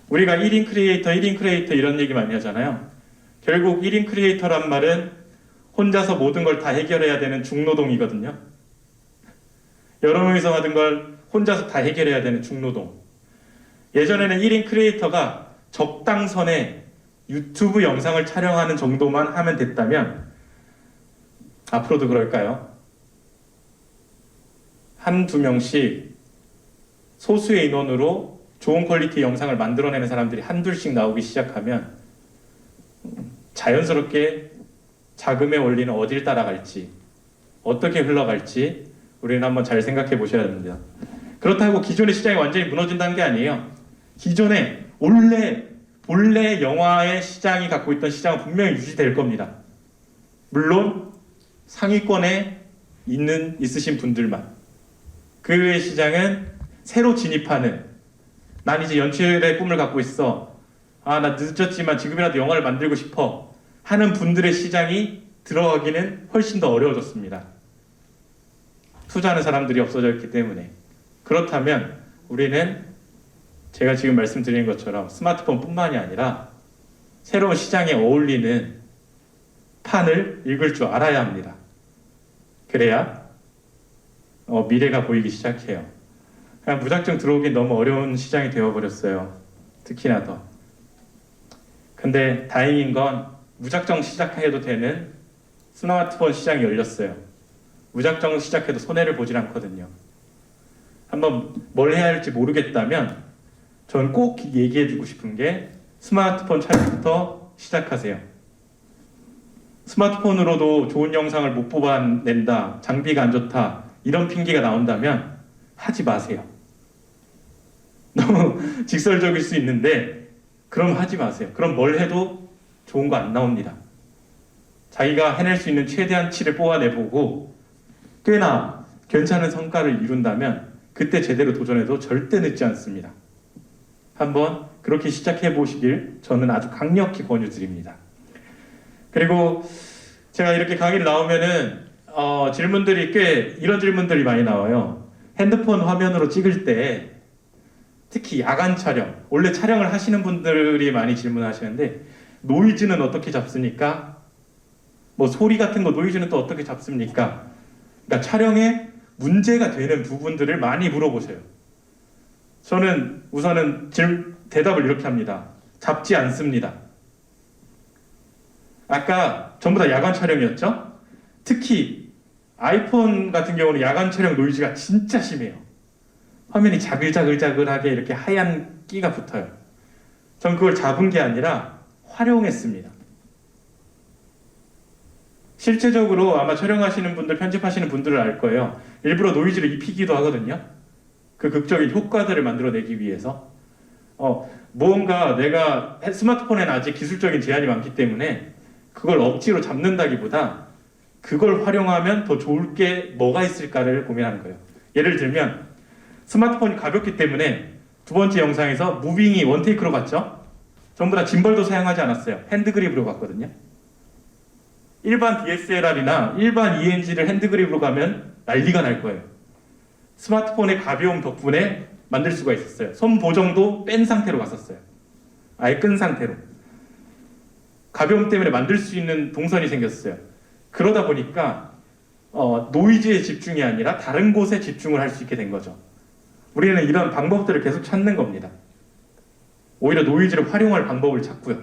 [SPEAKER 1] 우리가 1인 크리에이터 이런 얘기 많이 하잖아요. 결국 1인 크리에이터란 말은 혼자서 모든 걸 다 해결해야 되는 중노동이거든요. 여러 명이서 하던 걸 혼자서 다 해결해야 되는 중노동. 예전에는 1인 크리에이터가 적당선에 유튜브 영상을 촬영하는 정도만 하면 됐다면 앞으로도 그럴까요? 한두 명씩 소수의 인원으로 좋은 퀄리티 영상을 만들어내는 사람들이 한둘씩 나오기 시작하면 자연스럽게 자금의 원리는 어딜 따라갈지 어떻게 흘러갈지 우리는 한번 잘 생각해 보셔야 됩니다. 그렇다고 기존의 시장이 완전히 무너진다는 게 아니에요. 기존에 본래 영화의 시장이 갖고 있던 시장은 분명히 유지될 겁니다. 물론 상위권에 있으신 분들만. 그 외의 시장은 새로 진입하는, 난 이제 연출의 꿈을 갖고 있어, 나 늦었지만 지금이라도 영화를 만들고 싶어 하는 분들의 시장이 들어가기는 훨씬 더 어려워졌습니다. 투자하는 사람들이 없어졌기 때문에. 그렇다면 우리는 제가 지금 말씀드린 것처럼 스마트폰뿐만이 아니라 새로운 시장에 어울리는 판을 읽을 줄 알아야 합니다. 그래야 미래가 보이기 시작해요. 그냥 무작정 들어오기 너무 어려운 시장이 되어버렸어요. 특히나 더. 근데 다행인 건 무작정 시작해도 되는 스마트폰 시장이 열렸어요. 무작정 시작해도 손해를 보질 않거든요. 한번 뭘 해야 할지 모르겠다면 전 꼭 얘기해주고 싶은 게 스마트폰 촬영부터 시작하세요. 스마트폰으로도 좋은 영상을 못 뽑아낸다, 장비가 안 좋다 이런 핑계가 나온다면 하지 마세요. 너무 직설적일 수 있는데 그럼 하지 마세요. 그럼 뭘 해도 좋은 거 안 나옵니다. 자기가 해낼 수 있는 최대한치를 뽑아내보고 꽤나 괜찮은 성과를 이룬다면 그때 제대로 도전해도 절대 늦지 않습니다. 한번 그렇게 시작해 보시길 저는 아주 강력히 권유드립니다. 그리고 제가 이렇게 강의를 나오면은 질문들이 꽤 이런 질문들이 많이 나와요. 핸드폰 화면으로 찍을 때 특히 야간 촬영, 원래 촬영을 하시는 분들이 많이 질문하시는데 노이즈는 어떻게 잡습니까? 뭐 소리 같은 거 노이즈는 또 어떻게 잡습니까? 그러니까 촬영에 문제가 되는 부분들을 많이 물어보셔요. 저는 우선은 대답을 이렇게 합니다. 잡지 않습니다. 아까 전부 다 야간 촬영이었죠? 특히 아이폰 같은 경우는 야간 촬영 노이즈가 진짜 심해요. 화면이 자글자글자글하게 이렇게 하얀 끼가 붙어요. 전 그걸 잡은 게 아니라 활용했습니다. 실제적으로 아마 촬영하시는 분들, 편집하시는 분들은 알 거예요. 일부러 노이즈를 입히기도 하거든요. 그 극적인 효과들을 만들어내기 위해서. 뭔가 내가 스마트폰에는 아직 기술적인 제한이 많기 때문에 그걸 억지로 잡는다기보다 그걸 활용하면 더 좋을 게 뭐가 있을까를 고민하는 거예요. 예를 들면 스마트폰이 가볍기 때문에 두 번째 영상에서 무빙이 원테이크로 갔죠? 전부 다 짐벌도 사용하지 않았어요. 핸드그립으로 갔거든요. 일반 DSLR이나 일반 ENG를 핸드그립으로 가면 난리가 날 거예요. 스마트폰의 가벼움 덕분에 만들 수가 있었어요. 손 보정도 뺀 상태로 갔었어요. 아예 끈 상태로. 가벼움 때문에 만들 수 있는 동선이 생겼어요. 그러다 보니까 노이즈에 집중이 아니라 다른 곳에 집중을 할 수 있게 된 거죠. 우리는 이런 방법들을 계속 찾는 겁니다. 오히려 노이즈를 활용할 방법을 찾고요.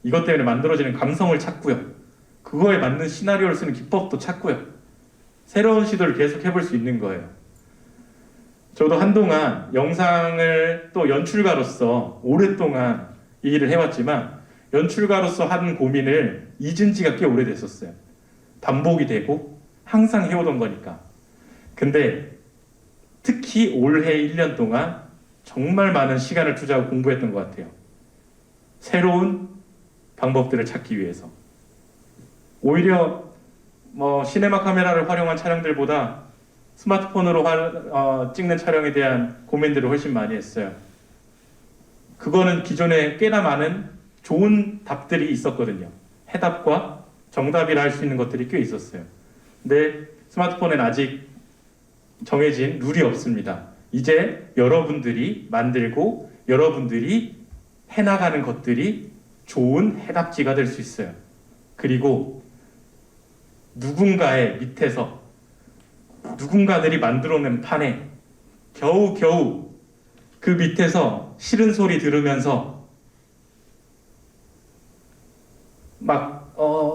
[SPEAKER 1] 이것 때문에 만들어지는 감성을 찾고요. 그거에 맞는 시나리오를 쓰는 기법도 찾고요. 새로운 시도를 계속 해볼 수 있는 거예요. 저도 한동안 영상을 또 연출가로서 오랫동안 이 일을 해왔지만 연출가로서 한 고민을 잊은 지가 꽤 오래됐었어요. 반복이 되고 항상 해오던 거니까. 근데 특히 올해 1년 동안 정말 많은 시간을 투자하고 공부했던 것 같아요. 새로운 방법들을 찾기 위해서. 오히려 시네마 카메라를 활용한 촬영들보다 스마트폰으로 찍는 촬영에 대한 고민들을 훨씬 많이 했어요. 그거는 기존에 꽤나 많은 좋은 답들이 있었거든요. 해답과 정답이라 할 수 있는 것들이 꽤 있었어요. 근데 스마트폰에는 아직 정해진 룰이 없습니다. 이제 여러분들이 만들고 여러분들이 해나가는 것들이 좋은 해답지가 될 수 있어요. 그리고 누군가의 밑에서 누군가들이 만들어낸 판에 겨우겨우 그 밑에서 싫은 소리 들으면서 막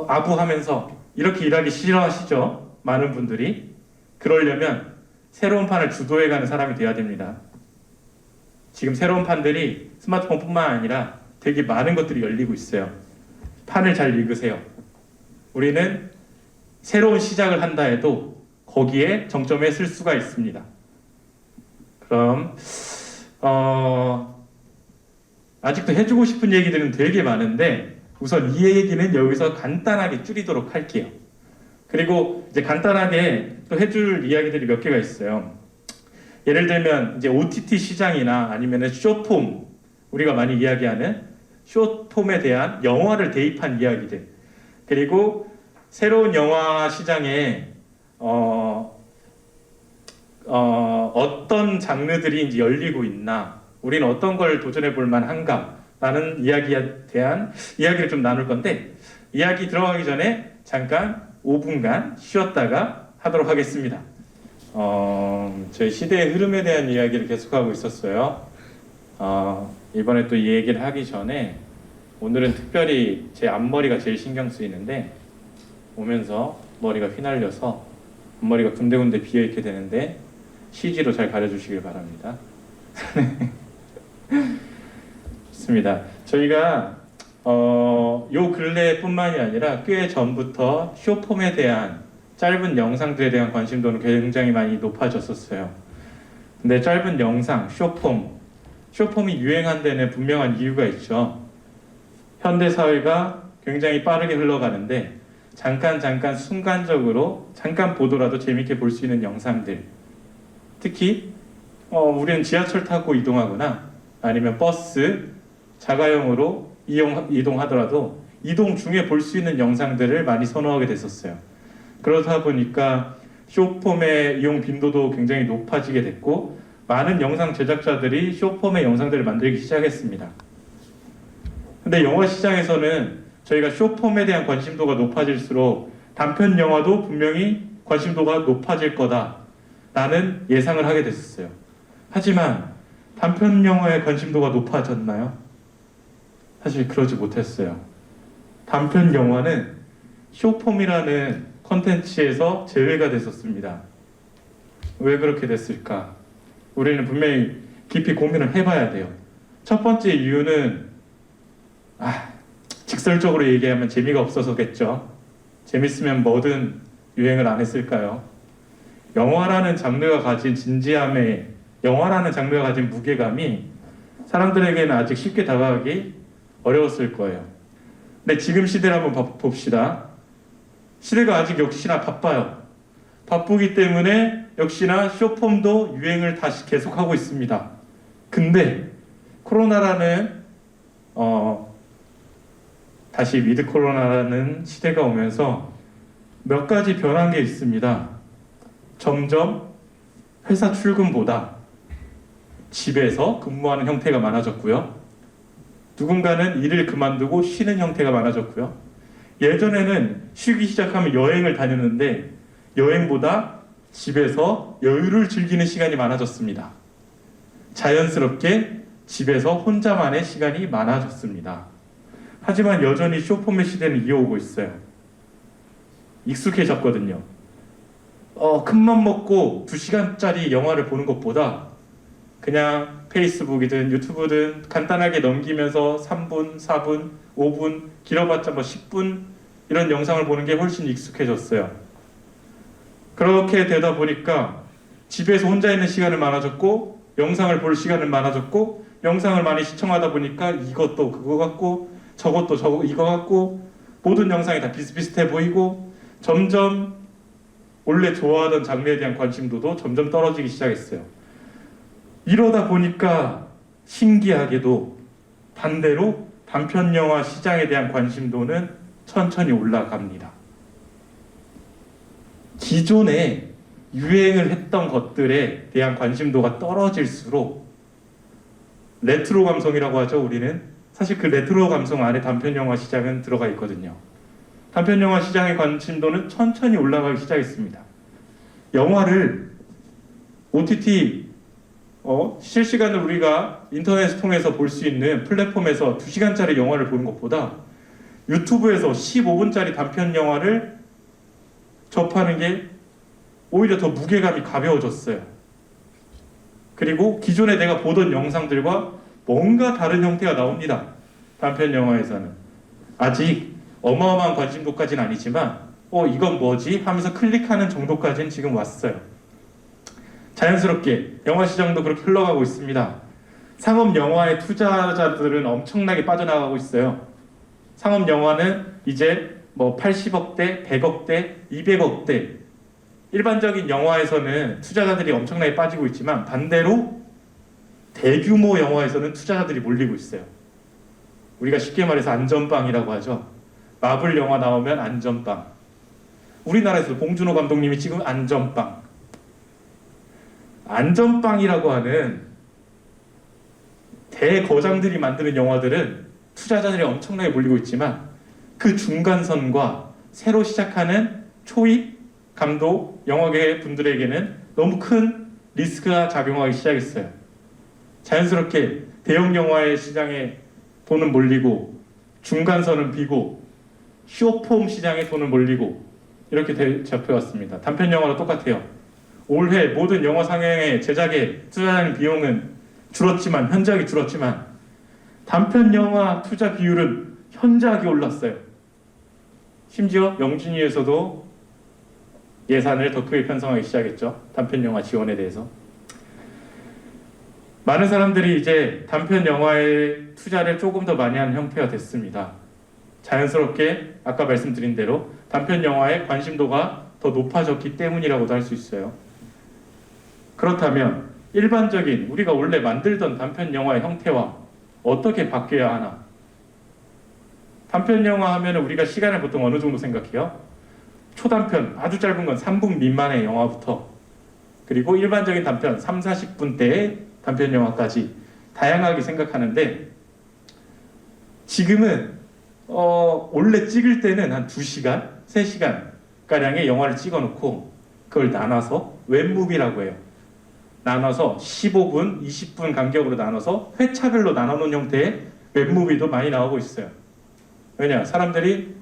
[SPEAKER 1] 아부하면서 이렇게 일하기 싫어하시죠? 많은 분들이. 그러려면 새로운 판을 주도해가는 사람이 돼야 됩니다. 지금 새로운 판들이 스마트폰뿐만 아니라 되게 많은 것들이 열리고 있어요. 판을 잘 읽으세요. 우리는 새로운 시작을 한다 해도 거기에 정점에 쓸 수가 있습니다. 그럼 아직도 해주고 싶은 얘기들은 되게 많은데 우선 이 얘기는 여기서 간단하게 줄이도록 할게요. 그리고 이제 간단하게 또 해줄 이야기들이 몇 개가 있어요. 예를 들면 이제 OTT 시장이나 아니면은 숏폼, 우리가 많이 이야기하는 숏폼에 대한 영화를 대입한 이야기들, 그리고 새로운 영화 시장에 어떤 장르들이 이제 열리고 있나, 우리는 어떤 걸 도전해 볼 만한가 라는 이야기에 대한 이야기를 좀 나눌 건데, 이야기 들어가기 전에 잠깐 5분간 쉬었다가 하도록 하겠습니다. 저희 시대의 흐름에 대한 이야기를 계속하고 있었어요. 이번에 또 이 얘기를 하기 전에 오늘은 특별히 제 앞머리가 제일 신경 쓰이는데, 오면서 머리가 휘날려서 앞머리가 군데군데 비어있게 되는데 CG로 잘 가려주시길 바랍니다. 좋습니다. 저희가 요 근래뿐만이 아니라 꽤 전부터 숏폼에 대한 짧은 영상들에 대한 관심도는 굉장히 많이 높아졌었어요. 근데 짧은 영상, 숏폼이 유행한 데는 분명한 이유가 있죠. 현대 사회가 굉장히 빠르게 흘러가는데 잠깐 순간적으로 잠깐 보더라도 재밌게 볼 수 있는 영상들, 특히 우리는 지하철 타고 이동하거나 아니면 버스, 자가용으로 이동하더라도 이동 중에 볼 수 있는 영상들을 많이 선호하게 됐었어요. 그러다 보니까 숏폼의 이용 빈도도 굉장히 높아지게 됐고, 많은 영상 제작자들이 숏폼의 영상들을 만들기 시작했습니다. 근데 영화 시장에서는 저희가 숏폼에 대한 관심도가 높아질수록 단편 영화도 분명히 관심도가 높아질 거다라는 예상을 하게 됐었어요. 하지만 단편 영화의 관심도가 높아졌나요? 사실 그러지 못했어요. 단편 영화는 숏폼이라는 콘텐츠에서 제외가 됐었습니다. 왜 그렇게 됐을까? 우리는 분명히 깊이 고민을 해봐야 돼요. 첫 번째 이유는 직설적으로 얘기하면 재미가 없어서겠죠. 재밌으면 뭐든 유행을 안 했을까요? 영화라는 장르가 가진 진지함에, 영화라는 장르가 가진 무게감이 사람들에게는 아직 쉽게 다가가기 어려웠을 거예요. 근데 지금 시대를 한번 봅시다. 시대가 아직 역시나 바빠요. 바쁘기 때문에 역시나 숏폼도 유행을 다시 계속하고 있습니다. 근데 코로나라는 다시 위드 코로나라는 시대가 오면서 몇 가지 변한 게 있습니다. 점점 회사 출근보다 집에서 근무하는 형태가 많아졌고요. 누군가는 일을 그만두고 쉬는 형태가 많아졌고요. 예전에는 쉬기 시작하면 여행을 다녔는데 여행보다 집에서 여유를 즐기는 시간이 많아졌습니다. 자연스럽게 집에서 혼자만의 시간이 많아졌습니다. 하지만 여전히 숏폼의 시대는 이어오고 있어요. 익숙해졌거든요. 큰맘 먹고 2시간짜리 영화를 보는 것보다 그냥 페이스북이든 유튜브든 간단하게 넘기면서 3분, 4분, 5분, 길어봤자 10분 이런 영상을 보는 게 훨씬 익숙해졌어요. 그렇게 되다 보니까 집에서 혼자 있는 시간을 많아졌고, 영상을 볼 시간을 많아졌고, 영상을 많이 시청하다 보니까 이것도 그거 같고 저것도 이거 같고 모든 영상이 다 비슷비슷해 보이고, 점점 원래 좋아하던 장르에 대한 관심도도 점점 떨어지기 시작했어요. 이러다 보니까 신기하게도 반대로 단편 영화 시장에 대한 관심도는 천천히 올라갑니다. 기존에 유행을 했던 것들에 대한 관심도가 떨어질수록 레트로 감성이라고 하죠. 우리는 사실 그 레트로 감성 안에 단편 영화 시장은 들어가 있거든요. 단편 영화 시장의 관심도는 천천히 올라가기 시작했습니다. 영화를 OTT 실시간으로 우리가 인터넷을 통해서 볼 수 있는 플랫폼에서 2시간짜리 영화를 보는 것보다 유튜브에서 15분짜리 단편 영화를 접하는 게 오히려 더 무게감이 가벼워졌어요. 그리고 기존에 내가 보던 영상들과 뭔가 다른 형태가 나옵니다. 단편 영화에서는 아직 어마어마한 관심도까지는 아니지만 이건 뭐지? 하면서 클릭하는 정도까지는 지금 왔어요. 자연스럽게 영화 시장도 그렇게 흘러가고 있습니다. 상업 영화의 투자자들은 엄청나게 빠져나가고 있어요. 상업 영화는 이제 뭐 80억대, 100억대, 200억대 일반적인 영화에서는 투자자들이 엄청나게 빠지고 있지만 반대로 대규모 영화에서는 투자자들이 몰리고 있어요. 우리가 쉽게 말해서 안전빵이라고 하죠. 마블 영화 나오면 안전빵. 우리나라에서 봉준호 감독님이 지금 안전빵. 안전빵이라고 하는 대거장들이 만드는 영화들은 투자자들이 엄청나게 몰리고 있지만 그 중간선과 새로 시작하는 초입 감독 영화계 분들에게는 너무 큰 리스크가 작용하기 시작했어요. 자연스럽게 대형 영화의 시장에 돈은 몰리고 중간선은 비고 쇼폼 시장에 돈을 몰리고 이렇게 잡혀왔습니다. 단편 영화도 똑같아요. 올해 모든 영화 상영의 제작에 투자하는 비용은 줄었지만 현저하게 줄었지만 단편 영화 투자 비율은 현저하게 올랐어요. 심지어 영준위에서도 예산을 더 크게 편성하기 시작했죠. 단편 영화 지원에 대해서. 많은 사람들이 이제 단편 영화에 투자를 조금 더 많이 하는 형태가 됐습니다. 자연스럽게 아까 말씀드린 대로 단편 영화의 관심도가 더 높아졌기 때문이라고도 할 수 있어요. 그렇다면 일반적인 우리가 원래 만들던 단편 영화의 형태와 어떻게 바뀌어야 하나? 단편 영화 하면 우리가 시간을 보통 어느 정도 생각해요? 초단편 아주 짧은 건 3분 미만의 영화부터 그리고 일반적인 단편 3, 40분대의 단편 영화까지 다양하게 생각하는데 지금은 원래 찍을 때는 한 2시간, 3시간 가량의 영화를 찍어놓고 그걸 나눠서 웹무비라고 해요. 나눠서 15분, 20분 간격으로 나눠서 회차별로 나눠놓은 형태의 웹무비도 많이 나오고 있어요. 왜냐? 사람들이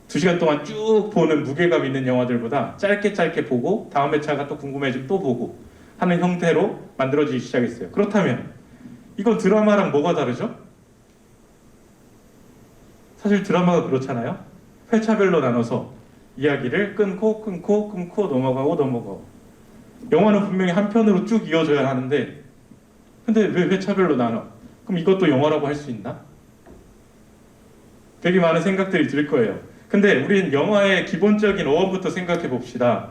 [SPEAKER 1] 2시간 동안 쭉 보는 무게감 있는 영화들보다 짧게 보고 다음 회차가 또 궁금해지면 또 보고 하는 형태로 만들어지기 시작했어요. 그렇다면 이건 드라마랑 뭐가 다르죠? 사실 드라마가 그렇잖아요. 회차별로 나눠서 이야기를 끊고 넘어가고 영화는 분명히 한 편으로 쭉 이어져야 하는데 근데 왜 회차별로 나눠? 그럼 이것도 영화라고 할 수 있나? 되게 많은 생각들이 들 거예요. 근데 우리는 영화의 기본적인 어원부터 생각해 봅시다.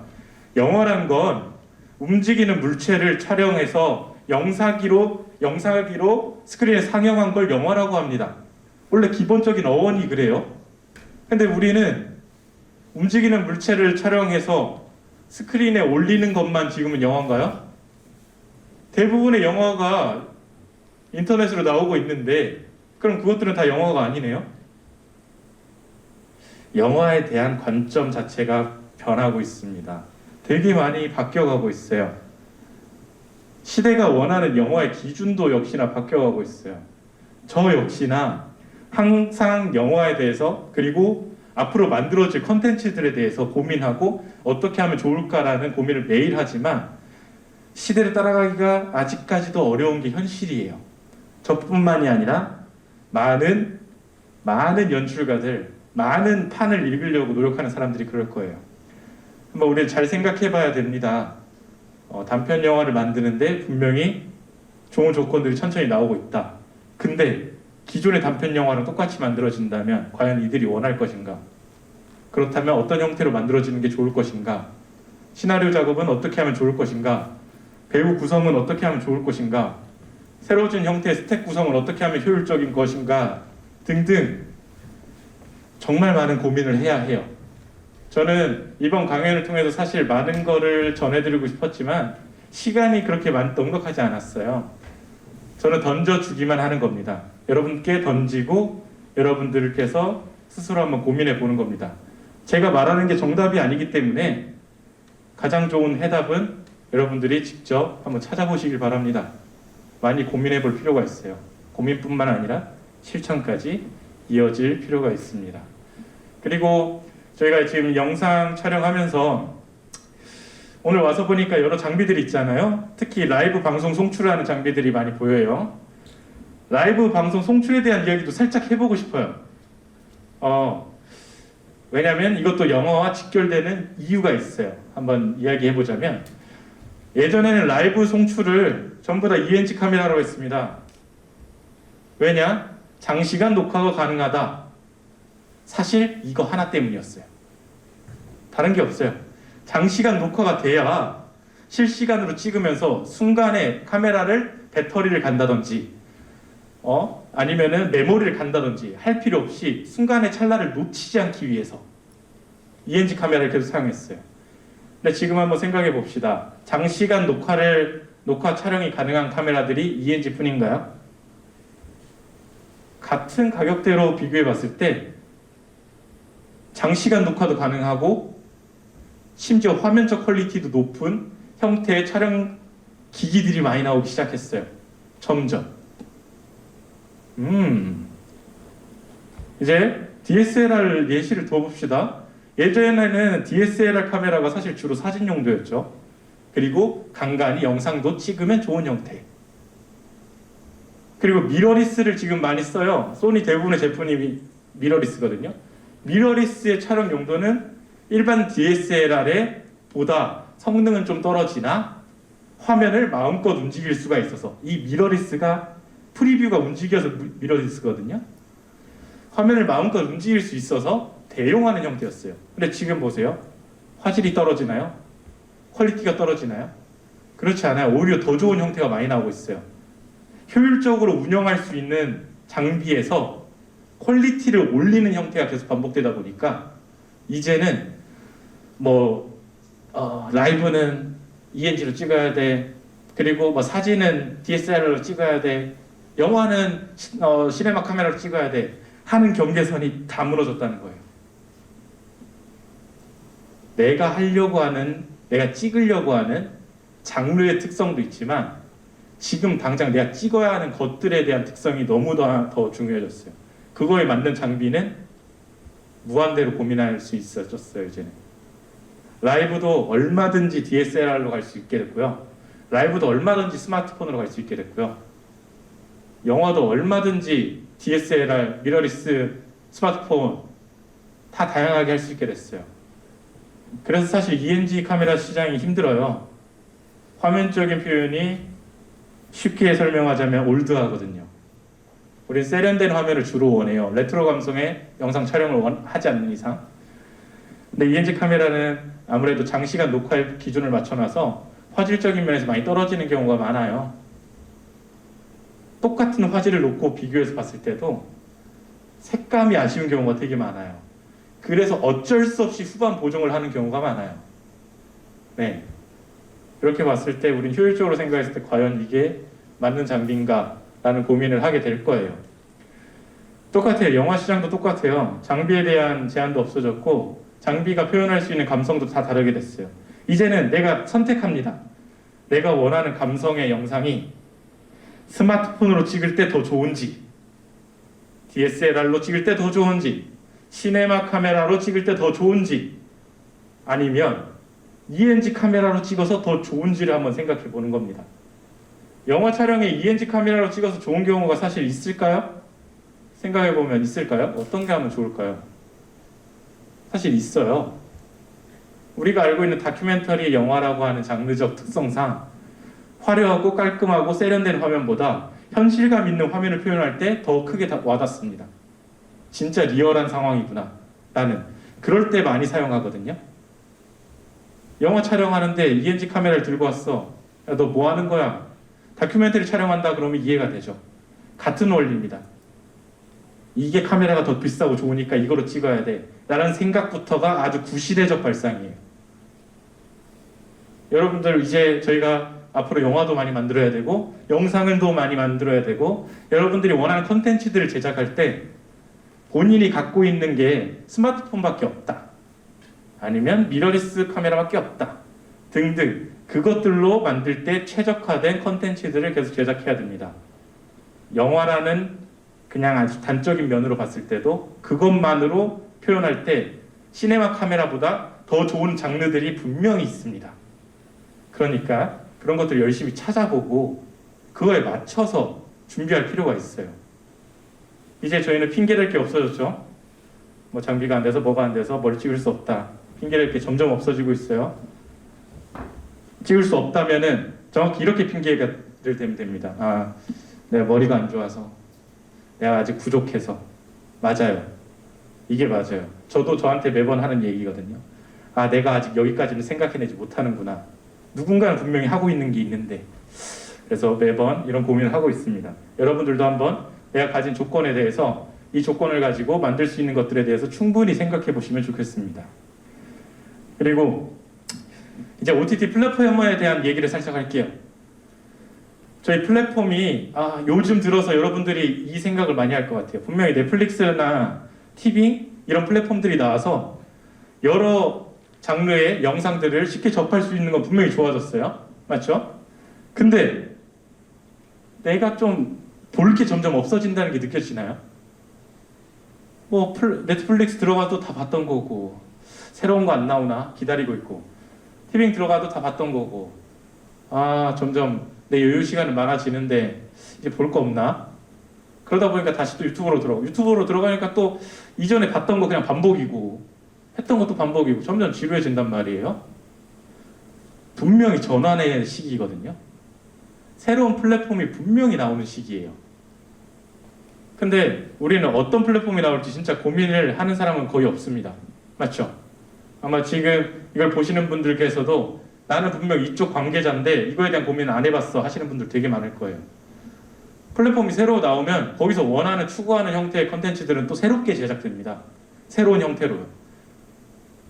[SPEAKER 1] 영화란 건 움직이는 물체를 촬영해서 영상기로 스크린에 상영한 걸 영화라고 합니다. 원래 기본적인 어원이 그래요. 근데 우리는 움직이는 물체를 촬영해서 스크린에 올리는 것만 지금은 영화인가요? 대부분의 영화가 인터넷으로 나오고 있는데 그럼 그것들은 다 영화가 아니네요? 영화에 대한 관점 자체가 변하고 있습니다. 되게 많이 바뀌어가고 있어요. 시대가 원하는 영화의 기준도 역시나 바뀌어가고 있어요. 저 역시나 항상 영화에 대해서 그리고 앞으로 만들어질 컨텐츠들에 대해서 고민하고 어떻게 하면 좋을까라는 고민을 매일 하지만 시대를 따라가기가 아직까지도 어려운 게 현실이에요. 저뿐만이 아니라 많은 연출가들, 많은 판을 읽으려고 노력하는 사람들이 그럴 거예요. 한번 우리는 잘 생각해 봐야 됩니다. 단편 영화를 만드는데 분명히 좋은 조건들이 천천히 나오고 있다. 근데 기존의 단편 영화랑 똑같이 만들어진다면 과연 이들이 원할 것인가? 그렇다면 어떤 형태로 만들어지는 게 좋을 것인가? 시나리오 작업은 어떻게 하면 좋을 것인가? 배우 구성은 어떻게 하면 좋을 것인가? 새로워진 형태의 스택 구성은 어떻게 하면 효율적인 것인가? 등등 정말 많은 고민을 해야 해요. 저는 이번 강연을 통해서 사실 많은 거를 전해드리고 싶었지만 시간이 그렇게 넉넉하지 않았어요. 저는 던져주기만 하는 겁니다. 여러분께 던지고 여러분들께서 스스로 한번 고민해 보는 겁니다. 제가 말하는 게 정답이 아니기 때문에 가장 좋은 해답은 여러분들이 직접 한번 찾아보시길 바랍니다. 많이 고민해 볼 필요가 있어요. 고민뿐만 아니라 실천까지 이어질 필요가 있습니다. 그리고 저희가 지금 영상 촬영하면서 오늘 와서 보니까 여러 장비들이 있잖아요. 특히 라이브 방송 송출하는 장비들이 많이 보여요. 라이브 방송 송출에 대한 이야기도 살짝 해보고 싶어요. 왜냐하면 이것도 영화와 직결되는 이유가 있어요. 한번 이야기해 보자면 예전에는 라이브 송출을 전부 다 ENG 카메라로 했습니다. 왜냐? 장시간 녹화가 가능하다. 사실 이거 하나 때문이었어요. 다른 게 없어요. 장시간 녹화가 돼야 실시간으로 찍으면서 순간에 카메라를 배터리를 간다든지 아니면은 메모리를 간다든지 할 필요 없이 순간의 찰나를 놓치지 않기 위해서 ENG 카메라를 계속 사용했어요. 근데 지금 한번 생각해 봅시다. 장시간 녹화 촬영이 가능한 카메라들이 ENG 뿐인가요? 같은 가격대로 비교해 봤을 때 장시간 녹화도 가능하고 심지어 화면적 퀄리티도 높은 형태의 촬영 기기들이 많이 나오기 시작했어요. 점점. 이제 DSLR 예시를 더 봅시다. 예전에는 DSLR 카메라가 사실 주로 사진 용도였죠. 그리고 간간히 영상도 찍으면 좋은 형태. 그리고 미러리스를 지금 많이 써요. 소니 대부분의 제품이 미러리스거든요. 미러리스의 촬영 용도는 일반 DSLR에 보다 성능은 좀 떨어지나 화면을 마음껏 움직일 수가 있어서 이 미러리스가 프리뷰가 움직여서 미러리스거든요. 화면을 마음껏 움직일 수 있어서 대용하는 형태였어요. 근데 지금 보세요. 화질이 떨어지나요? 퀄리티가 떨어지나요? 그렇지 않아요. 오히려 더 좋은 형태가 많이 나오고 있어요. 효율적으로 운영할 수 있는 장비에서 퀄리티를 올리는 형태가 계속 반복되다 보니까 이제는 라이브는 ENG로 찍어야 돼. 그리고 사진은 DSLR로 찍어야 돼. 영화는 시네마 카메라로 찍어야 돼. 하는 경계선이 다 무너졌다는 거예요. 내가 하려고 하는, 내가 찍으려고 하는 장르의 특성도 있지만 지금 당장 내가 찍어야 하는 것들에 대한 특성이 너무 더 중요해졌어요. 그거에 맞는 장비는 무한대로 고민할 수 있어졌어요. 이제는 라이브도 얼마든지 DSLR로 갈 수 있게 됐고요. 라이브도 얼마든지 스마트폰으로 갈 수 있게 됐고요. 영화도 얼마든지 DSLR, 미러리스, 스마트폰 다 다양하게 할 수 있게 됐어요. 그래서 사실 ENG 카메라 시장이 힘들어요. 화면적인 표현이 쉽게 설명하자면 올드하거든요. 우린 세련된 화면을 주로 원해요. 레트로 감성의 영상 촬영을 하지 않는 이상. 근데 ENG 카메라는 아무래도 장시간 녹화 기준을 맞춰놔서 화질적인 면에서 많이 떨어지는 경우가 많아요. 똑같은 화질을 놓고 비교해서 봤을 때도 색감이 아쉬운 경우가 되게 많아요. 그래서 어쩔 수 없이 후반 보정을 하는 경우가 많아요. 네. 이렇게 봤을 때 우린 효율적으로 생각했을 때 과연 이게 맞는 장비인가 라는 고민을 하게 될 거예요. 똑같아요. 영화 시장도 똑같아요. 장비에 대한 제한도 없어졌고 장비가 표현할 수 있는 감성도 다 다르게 됐어요. 이제는 내가 선택합니다. 내가 원하는 감성의 영상이 스마트폰으로 찍을 때 더 좋은지, DSLR로 찍을 때 더 좋은지, 시네마 카메라로 찍을 때 더 좋은지, 아니면 ENG 카메라로 찍어서 더 좋은지를 한번 생각해 보는 겁니다. 영화 촬영에 ENG 카메라로 찍어서 좋은 경우가 사실 있을까요? 생각해 보면 있을까요? 어떤 게 하면 좋을까요? 사실 있어요. 우리가 알고 있는 다큐멘터리 영화라고 하는 장르적 특성상 화려하고 깔끔하고 세련된 화면보다 현실감 있는 화면을 표현할 때 더 크게 와닿습니다. 진짜 리얼한 상황이구나 라는, 그럴 때 많이 사용하거든요. 영화 촬영하는데 ENG 카메라를 들고 왔어. 야, 너 뭐 하는 거야? 다큐멘터리 촬영한다 그러면 이해가 되죠. 같은 원리입니다. 이게 카메라가 더 비싸고 좋으니까 이거로 찍어야 돼 라는 생각부터가 아주 구시대적 발상이에요. 여러분들 이제 저희가 앞으로 영화도 많이 만들어야 되고 영상을 더 많이 만들어야 되고 여러분들이 원하는 콘텐츠들을 제작할 때 본인이 갖고 있는 게 스마트폰밖에 없다, 아니면 미러리스 카메라밖에 없다 등등, 그것들로 만들 때 최적화된 콘텐츠들을 계속 제작해야 됩니다. 영화라는 그냥 아주 단적인 면으로 봤을 때도 그것만으로 표현할 때 시네마 카메라보다 더 좋은 장르들이 분명히 있습니다. 그러니까 그런 것들을 열심히 찾아보고 그거에 맞춰서 준비할 필요가 있어요. 이제 저희는 핑계댈 게 없어졌죠. 뭐 장비가 안 돼서 뭐가 안 돼서 뭘 찍을 수 없다. 핑계를 이렇게 점점 없어지고 있어요. 찍을 수 없다면은 정확히 이렇게 핑계를 대면 됩니다. 아, 내가 머리가 안 좋아서, 내가 아직 부족해서. 맞아요. 이게 맞아요. 저도 저한테 매번 하는 얘기거든요. 아, 내가 아직 여기까지는 생각해내지 못하는구나. 누군가는 분명히 하고 있는 게 있는데. 그래서 매번 이런 고민을 하고 있습니다. 여러분들도 한번 내가 가진 조건에 대해서 이 조건을 가지고 만들 수 있는 것들에 대해서 충분히 생각해 보시면 좋겠습니다. 그리고 이제 OTT 플랫폼에 대한 얘기를 살짝 할게요. 저희 플랫폼이 요즘 들어서 여러분들이 이 생각을 많이 할 것 같아요. 분명히 넷플릭스나 TV 이런 플랫폼들이 나와서 여러 장르의 영상들을 쉽게 접할 수 있는 건 분명히 좋아졌어요. 맞죠? 근데 내가 좀 볼 게 점점 없어진다는 게 느껴지나요? 뭐 넷플릭스 들어가도 다 봤던 거고, 새로운 거 안 나오나 기다리고 있고, 티빙 들어가도 다 봤던 거고, 점점 내 여유 시간은 많아지는데 이제 볼 거 없나? 그러다 보니까 다시 또 유튜브로 들어가니까 또 이전에 봤던 거 그냥 반복이고, 했던 것도 반복이고, 점점 지루해진단 말이에요. 분명히 전환의 시기거든요. 새로운 플랫폼이 분명히 나오는 시기예요. 근데 우리는 어떤 플랫폼이 나올지 진짜 고민을 하는 사람은 거의 없습니다. 맞죠? 아마 지금 이걸 보시는 분들께서도 나는 분명 이쪽 관계자인데 이거에 대한 고민을 안 해봤어 하시는 분들 되게 많을 거예요. 플랫폼이 새로 나오면 거기서 원하는, 추구하는 형태의 컨텐츠들은 또 새롭게 제작됩니다. 새로운 형태로요.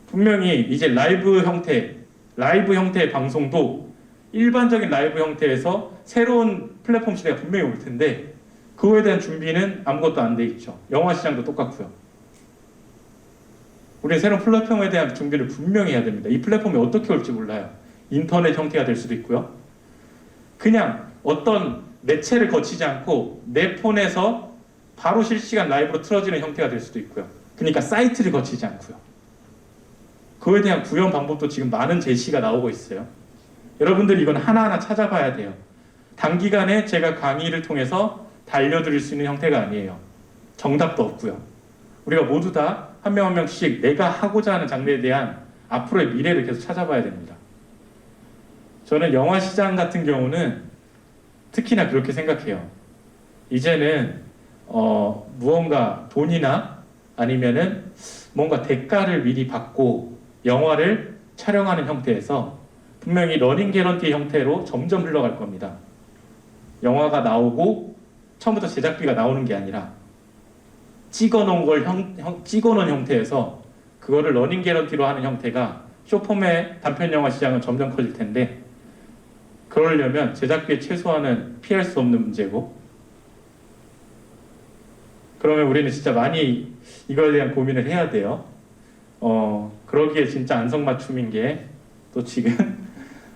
[SPEAKER 1] 분명히 이제 라이브 형태의 방송도 일반적인 라이브 형태에서 새로운 플랫폼 시대가 분명히 올 텐데 그거에 대한 준비는 아무것도 안 돼 있죠. 영화 시장도 똑같고요. 우리는 새로운 플랫폼에 대한 준비를 분명히 해야 됩니다. 이 플랫폼이 어떻게 올지 몰라요. 인터넷 형태가 될 수도 있고요. 그냥 어떤 매체를 거치지 않고 내 폰에서 바로 실시간 라이브로 틀어지는 형태가 될 수도 있고요. 그러니까 사이트를 거치지 않고요. 그거에 대한 구현 방법도 지금 많은 제시가 나오고 있어요. 여러분들이 이건 하나하나 찾아봐야 돼요. 단기간에 제가 강의를 통해서 다 알려드릴 수 있는 형태가 아니에요. 정답도 없고요. 우리가 모두 다 한 명 한 명씩 내가 하고자 하는 장르에 대한 앞으로의 미래를 계속 찾아봐야 됩니다. 저는 영화 시장 같은 경우는 특히나 그렇게 생각해요. 이제는 무언가 돈이나 아니면은 뭔가 대가를 미리 받고 영화를 촬영하는 형태에서 분명히 러닝 개런티 형태로 점점 흘러갈 겁니다. 영화가 나오고 처음부터 제작비가 나오는 게 아니라 찍어놓은 형태에서 그거를 러닝 개런티로 하는 형태가 쇼폼의 단편 영화 시장은 점점 커질 텐데 그러려면 제작비의 최소한은 피할 수 없는 문제고 그러면 우리는 진짜 많이 이거에 대한 고민을 해야 돼요. 그러기에 진짜 안성맞춤인 게 또 지금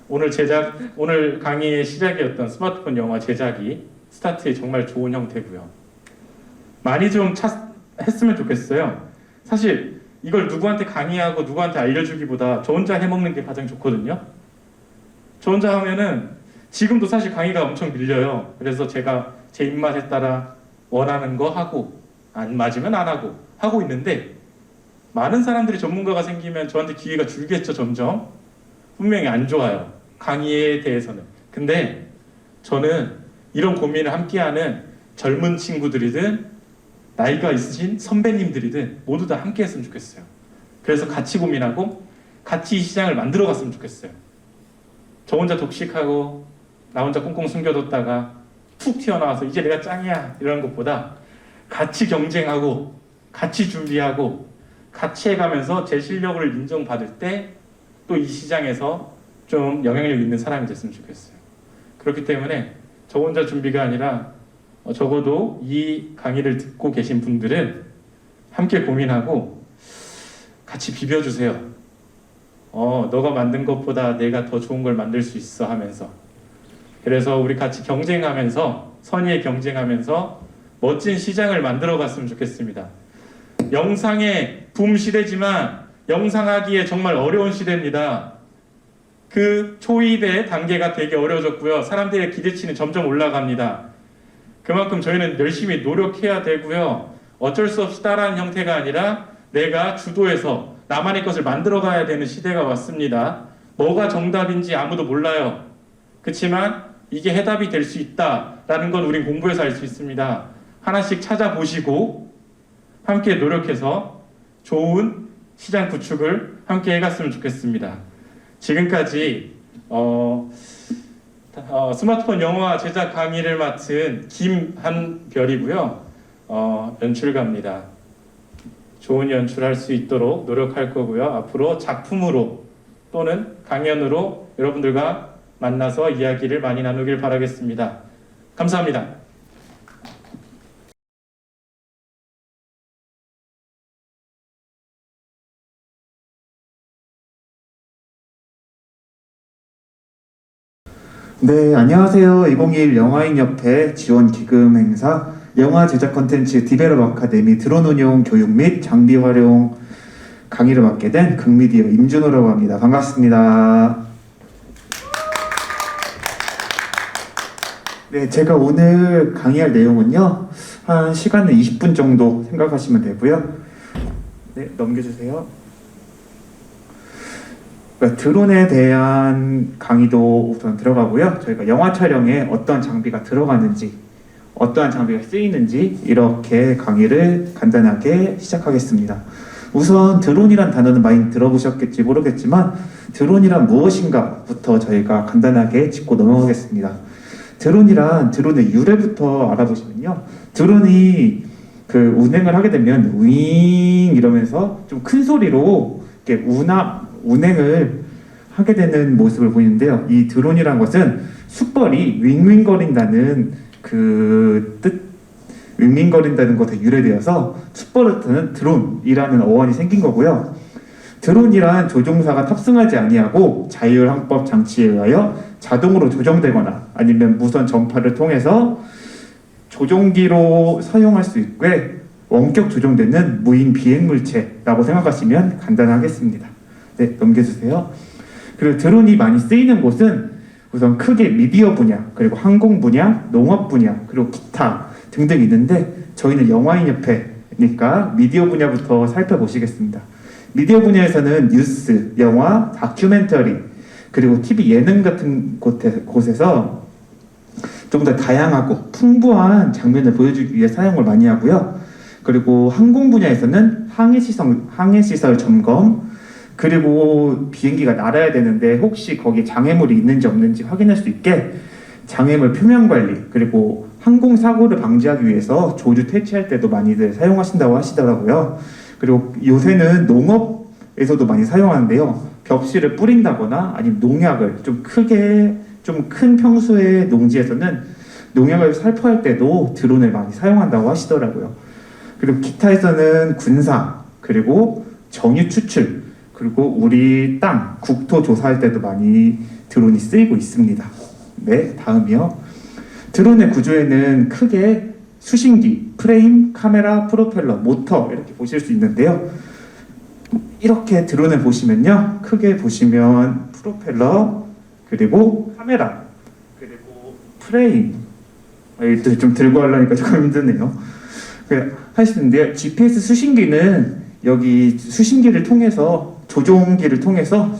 [SPEAKER 1] 오늘 강의의 시작이었던 스마트폰 영화 제작이 스타트에 정말 좋은 형태고요. 많이 좀 했으면 좋겠어요. 사실 이걸 누구한테 강의하고 누구한테 알려주기보다 저 혼자 해먹는 게 가장 좋거든요. 저 혼자 하면은 지금도 사실 강의가 엄청 밀려요. 그래서 제가 제 입맛에 따라 원하는 거 하고 안 맞으면 안 하고 있는데 많은 사람들이 전문가가 생기면 저한테 기회가 줄겠죠. 점점 분명히 안 좋아요. 강의에 대해서는. 근데 저는 이런 고민을 함께하는 젊은 친구들이든 나이가 있으신 선배님들이든 모두 다 함께 했으면 좋겠어요. 그래서 같이 고민하고 같이 이 시장을 만들어 갔으면 좋겠어요. 저 혼자 독식하고 나 혼자 꽁꽁 숨겨뒀다가 툭 튀어나와서 이제 내가 짱이야 이러는 것보다 같이 경쟁하고 같이 준비하고 같이 해가면서 제 실력을 인정받을 때 또 이 시장에서 좀 영향력 있는 사람이 됐으면 좋겠어요. 그렇기 때문에 저 혼자 준비가 아니라 적어도 이 강의를 듣고 계신 분들은 함께 고민하고 같이 비벼주세요. 너가 만든 것보다 내가 더 좋은 걸 만들 수 있어 하면서 그래서 우리 같이 경쟁하면서 선의의 경쟁하면서 멋진 시장을 만들어 갔으면 좋겠습니다. 영상의 붐 시대지만 영상하기에 정말 어려운 시대입니다. 그 초입의 단계가 되게 어려워졌고요. 사람들의 기대치는 점점 올라갑니다. 그만큼 저희는 열심히 노력해야 되고요. 어쩔 수 없이 따라하는 형태가 아니라 내가 주도해서 나만의 것을 만들어가야 되는 시대가 왔습니다. 뭐가 정답인지 아무도 몰라요. 그렇지만 이게 해답이 될 수 있다라는 건 우린 공부해서 알 수 있습니다. 하나씩 찾아보시고 함께 노력해서 좋은 시장 구축을 함께 해갔으면 좋겠습니다. 지금까지 스마트폰 영화 제작 강의를 맡은 김한별이고요. 연출가입니다. 좋은 연출할 수 있도록 노력할 거고요. 앞으로 작품으로 또는 강연으로 여러분들과 만나서 이야기를 많이 나누길 바라겠습니다. 감사합니다.
[SPEAKER 11] 네, 안녕하세요. 2021 영화인협회 지원 기금 행사 영화 제작 콘텐츠 디벨롭 아카데미 드론 운용 교육 및 장비 활용 강의를 맡게 된 극미디어 임준호라고 합니다. 반갑습니다. 네, 제가 오늘 강의할 내용은요. 한 시간은 20분 정도 생각하시면 되고요. 네, 넘겨주세요. 드론에 대한 강의도 우선 들어가고요. 저희가 영화 촬영에 어떤 장비가 들어가는지, 어떠한 장비가 쓰이는지 이렇게 강의를 간단하게 시작하겠습니다. 우선 드론이란 단어는 많이 들어보셨겠지 모르겠지만 드론이란 무엇인가부터 저희가 간단하게 짚고 넘어가겠습니다. 드론의 유래부터 알아보시면요. 드론이 운행을 하게 되면 윙 이러면서 좀 큰 소리로 이렇게 운행을 하게 되는 모습을 보이는데요. 이 드론이란 것은 숯벌이 윙윙거린다는 윙윙거린다는 것에 유래되어서 숯벌을 타는 드론이라는 어원이 생긴 거고요. 드론이란 조종사가 탑승하지 아니하고 자율항법 장치에 의하여 자동으로 조정되거나 아니면 무선 전파를 통해서 조종기로 사용할 수 있게 원격 조종되는 무인 비행물체라고 생각하시면 간단하겠습니다. 네, 넘겨주세요. 그리고 드론이 많이 쓰이는 곳은 우선 크게 미디어 분야, 그리고 항공 분야, 농업 분야, 그리고 기타 등등 있는데 저희는 영화인협회니까 미디어 분야부터 살펴보시겠습니다. 미디어 분야에서는 뉴스, 영화, 다큐멘터리, 그리고 TV 예능 같은 곳에서 좀 더 다양하고 풍부한 장면을 보여주기 위해 사용을 많이 하고요. 그리고 항공 분야에서는 항해시설 점검, 그리고 비행기가 날아야 되는데 혹시 거기에 장애물이 있는지 없는지 확인할 수 있게 장애물 표면 관리, 그리고 항공 사고를 방지하기 위해서 조주 퇴치할 때도 많이들 사용하신다고 하시더라고요. 그리고 요새는 농업에서도 많이 사용하는데요. 벽실을 뿌린다거나 아니면 농약을 좀 큰 평수의 농지에서는 농약을 살포할 때도 드론을 많이 사용한다고 하시더라고요. 그리고 기타에서는 군사, 그리고 정유 추출, 그리고 우리 땅, 국토 조사할 때도 많이 드론이 쓰이고 있습니다. 네, 다음이요. 드론의 구조에는 크게 수신기, 프레임, 카메라, 프로펠러, 모터 이렇게 보실 수 있는데요. 이렇게 드론을 보시면요. 크게 보시면 프로펠러, 그리고 카메라, 그리고 프레임. 좀 들고 하려니까 조금 힘드네요. 하시는데요. GPS 수신기는 여기 수신기를 통해서 조종기를 통해서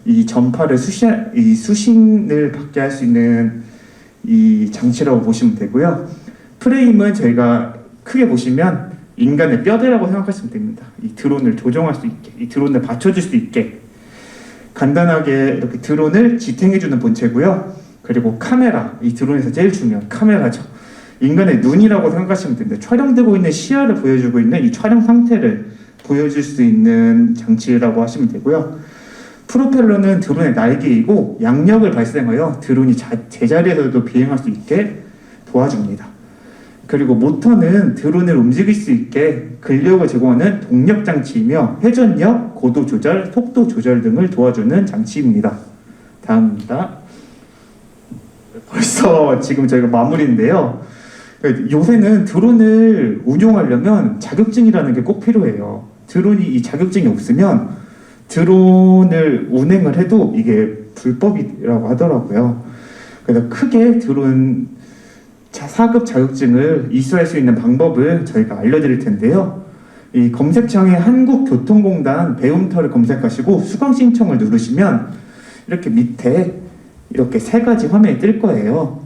[SPEAKER 11] 이 전파를 수신을 받게 할 수 있는 이 장치라고 보시면 되고요. 프레임은 저희가 크게 보시면 인간의 뼈대라고 생각하시면 됩니다. 이 드론을 조종할 수 있게, 이 드론을 받쳐줄 수 있게 간단하게 이렇게 드론을 지탱해주는 본체고요. 그리고 카메라, 이 드론에서 제일 중요한 카메라죠. 인간의 눈이라고 생각하시면 됩니다. 촬영되고 있는 시야를 보여주고 있는 이 촬영 상태를 보여줄 수 있는 장치라고 하시면 되고요. 프로펠러는 드론의 날개이고 양력을 발생하여 드론이 제자리에서도 비행할 수 있게 도와줍니다. 그리고 모터는 드론을 움직일 수 있게 근력을 제공하는 동력 장치이며 회전력, 고도 조절, 속도 조절 등을 도와주는 장치입니다. 다음입니다. 벌써 지금 저희가 마무리인데요. 요새는 드론을 운용하려면 자격증이라는 게 꼭 필요해요. 드론이 이 자격증이 없으면 드론을 운행을 해도 이게 불법이라고 하더라고요. 그래서 크게 드론 4급 자격증을 이수할 수 있는 방법을 저희가 알려드릴 텐데요. 이 검색창에 한국교통공단 배움터를 검색하시고 수강 신청을 누르시면 이렇게 밑에 이렇게 세 가지 화면이 뜰 거예요.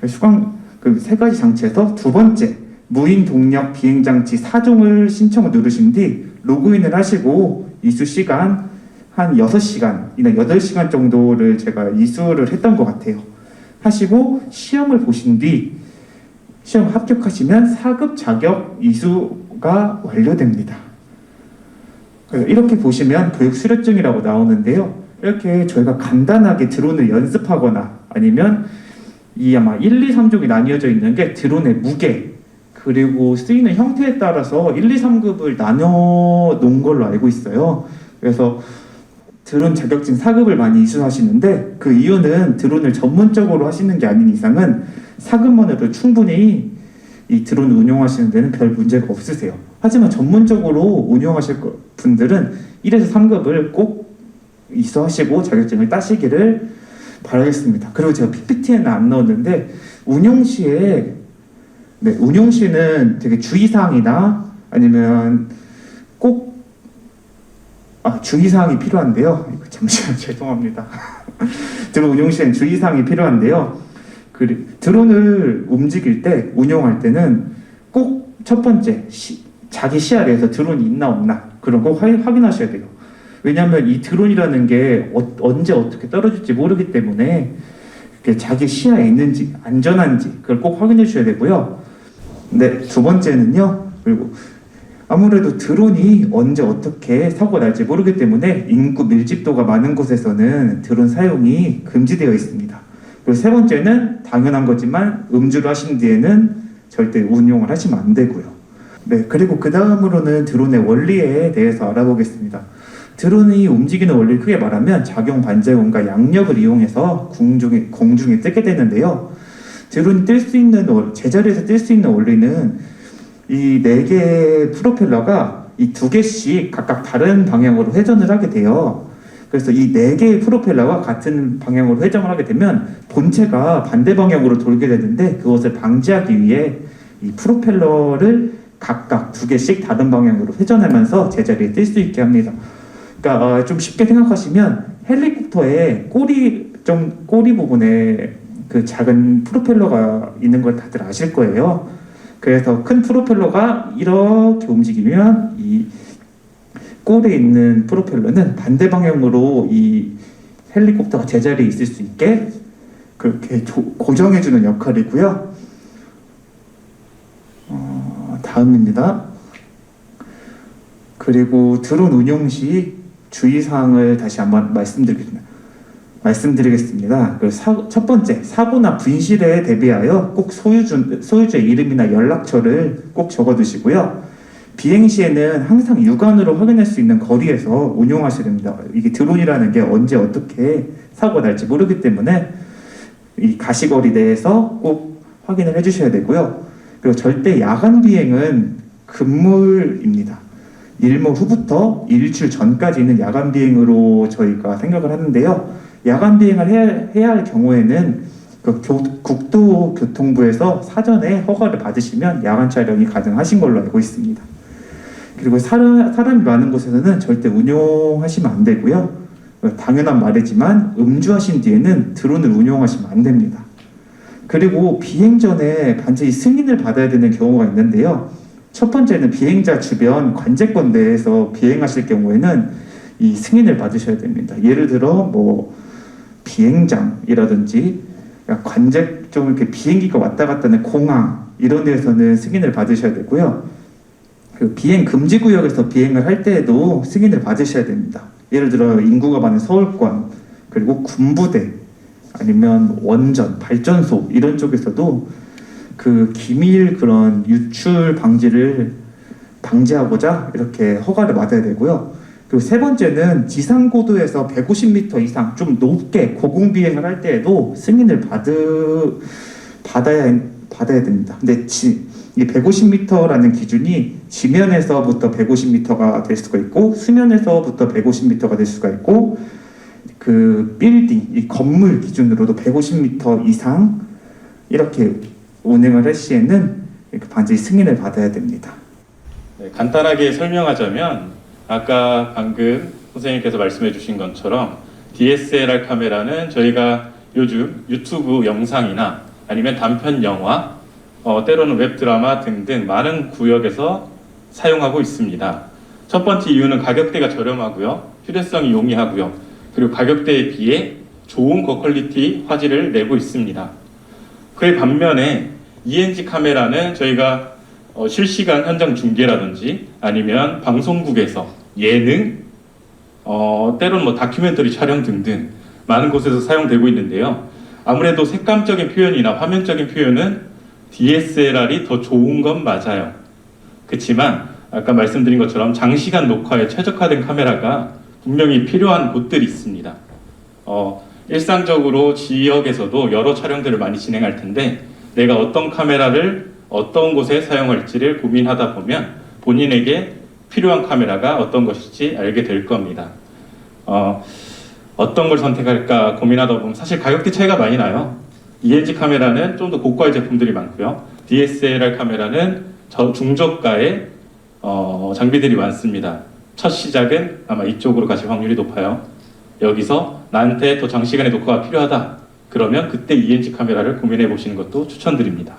[SPEAKER 11] 수강 그 세 가지 장치에서 두 번째 무인 동력 비행 장치 4종을 신청을 누르신 뒤 로그인을 하시고 이수 시간 한 6시간이나 8시간 정도를 제가 이수를 했던 것 같아요. 하시고 시험을 보신 뒤 시험 합격하시면 4급 자격 이수가 완료됩니다. 이렇게 보시면 교육 수료증이라고 나오는데요. 이렇게 저희가 간단하게 드론을 연습하거나 아니면 이 아마 1, 2, 3종이 나뉘어져 있는 게 드론의 무게 그리고 쓰이는 형태에 따라서 1, 2, 3급을 나눠 놓은 걸로 알고 있어요. 그래서 드론 자격증 4급을 많이 이수하시는데 그 이유는 드론을 전문적으로 하시는 게 아닌 이상은 4급만으로도 충분히 이 드론을 운용하시는 데는 별 문제가 없으세요. 하지만 전문적으로 운용하실 분들은 1에서 3급을 꼭 이수하시고 자격증을 따시기를 바라겠습니다. 그리고 제가 PPT에는 안 넣었는데 운용 시에 운용 시는 되게 주의사항이나 아니면 꼭 주의사항이 필요한데요. 잠시만 죄송합니다. 드론 운용 시에는 주의사항이 필요한데요. 드론을 움직일 때 운용할 때는 꼭 첫 번째 자기 시야 내에서 드론이 있나 없나 그런 거 확인하셔야 돼요. 왜냐하면 이 드론이라는 게 언제 어떻게 떨어질지 모르기 때문에 자기 시야에 있는지 안전한지 그걸 꼭 확인해 주셔야 되고요. 네, 두 번째는요. 그리고 아무래도 드론이 언제 어떻게 사고가 날지 모르기 때문에 인구 밀집도가 많은 곳에서는 드론 사용이 금지되어 있습니다. 그리고 세 번째는 당연한 거지만 음주를 하신 뒤에는 절대 운용을 하시면 안 되고요. 네, 그리고 그 다음으로는 드론의 원리에 대해서 알아보겠습니다. 드론이 움직이는 원리를 크게 말하면 작용 반작용과 양력을 이용해서 공중에 뜨게 되는데요. 드론이 뜰 수 있는 제자리에서 뜰 수 있는 원리는 이 4개의 프로펠러가 이 2개씩 각각 다른 방향으로 회전을 하게 돼요. 그래서 이 4개의 프로펠러가 같은 방향으로 회전을 하게 되면 본체가 반대 방향으로 돌게 되는데 그것을 방지하기 위해 이 프로펠러를 각각 2개씩 다른 방향으로 회전하면서 제자리에 뜰 수 있게 합니다. 그러니까 좀 쉽게 생각하시면 헬리콥터의 꼬리 부분에 그 작은 프로펠러가 있는 걸 다들 아실 거예요. 그래서 큰 프로펠러가 이렇게 움직이면 이 꼬리에 있는 프로펠러는 반대 방향으로 이 헬리콥터가 제자리에 있을 수 있게 그렇게 고정해주는 역할이고요. 다음입니다. 그리고 드론 운용 시 주의사항을 다시 한번 말씀드리겠습니다. 첫 번째, 사고나 분실에 대비하여 꼭 소유주의 이름이나 연락처를 꼭 적어두시고요. 비행 시에는 항상 육안으로 확인할 수 있는 거리에서 운용하셔야 됩니다. 이게 드론이라는 게 언제 어떻게 사고가 날지 모르기 때문에 이 가시거리 내에서 꼭 확인을 해주셔야 되고요. 그리고 절대 야간 비행은 금물입니다. 일몰 후부터 일출 전까지는 야간 비행으로 저희가 생각을 하는데요. 야간 비행을 해야 할 경우에는 국토교통부에서 사전에 허가를 받으시면 야간 촬영이 가능하신 걸로 알고 있습니다. 그리고 사람이 많은 곳에서는 절대 운용하시면 안 되고요. 당연한 말이지만 음주하신 뒤에는 드론을 운용하시면 안 됩니다. 그리고 비행 전에 반드시 승인을 받아야 되는 경우가 있는데요. 첫 번째는 비행자 주변 관제권 내에서 비행하실 경우에는 이 승인을 받으셔야 됩니다. 예를 들어 뭐 비행장이라든지 좀 이렇게 비행기가 왔다 갔다 하는 공항 이런 데에서는 승인을 받으셔야 되고요. 그 비행 금지 구역에서 비행을 할 때에도 승인을 받으셔야 됩니다. 예를 들어 인구가 많은 서울권 그리고 군부대 아니면 원전, 발전소 이런 쪽에서도 그 기밀 그런 유출 방지를 방지하고자 이렇게 허가를 받아야 되고요. 그리고 세 번째는 지상 고도에서 150m 이상 좀 높게 고공 비행을 할 때에도 승인을 받아야 됩니다. 근데 이 150m라는 기준이 지면에서부터 150m가 될 수가 있고 수면에서부터 150m가 될 수가 있고 그 빌딩, 이 건물 기준으로도 150m 이상 이렇게 운행을 할 시에는 반드시 승인을 받아야 됩니다.
[SPEAKER 1] 네, 간단하게 설명하자면 아까 방금 선생님께서 말씀해 주신 것처럼 DSLR 카메라는 저희가 요즘 유튜브 영상이나 아니면 단편 영화, 때로는 웹드라마 등등 많은 구역에서 사용하고 있습니다. 첫 번째 이유는 가격대가 저렴하고요. 휴대성이 용이하고요. 그리고 가격대에 비해 좋은 고퀄리티 화질을 내고 있습니다. 그의 반면에 ENG 카메라는 저희가 실시간 현장 중계라든지 아니면 방송국에서 예능, 때로는 뭐 다큐멘터리 촬영 등등 많은 곳에서 사용되고 있는데요. 아무래도 색감적인 표현이나 화면적인 표현은 DSLR이 더 좋은 건 맞아요. 그렇지만 아까 말씀드린 것처럼 장시간 녹화에 최적화된 카메라가 분명히 필요한 곳들이 있습니다. 일상적으로 지역에서도 여러 촬영들을 많이 진행할 텐데 내가 어떤 카메라를 어떤 곳에 사용할지를 고민하다 보면 본인에게 필요한 카메라가 어떤 것일지 알게 될 겁니다. 어떤 걸 선택할까 고민하다 보면 사실 가격대 차이가 많이 나요. ENG 카메라는 좀 더 고가의 제품들이 많고요. DSLR 카메라는 중저가의 장비들이 많습니다. 첫 시작은 아마 이쪽으로 가실 확률이 높아요. 여기서 나한테 더 장시간의 녹화가 필요하다. 그러면 그때 ENG 카메라를 고민해 보시는 것도 추천드립니다.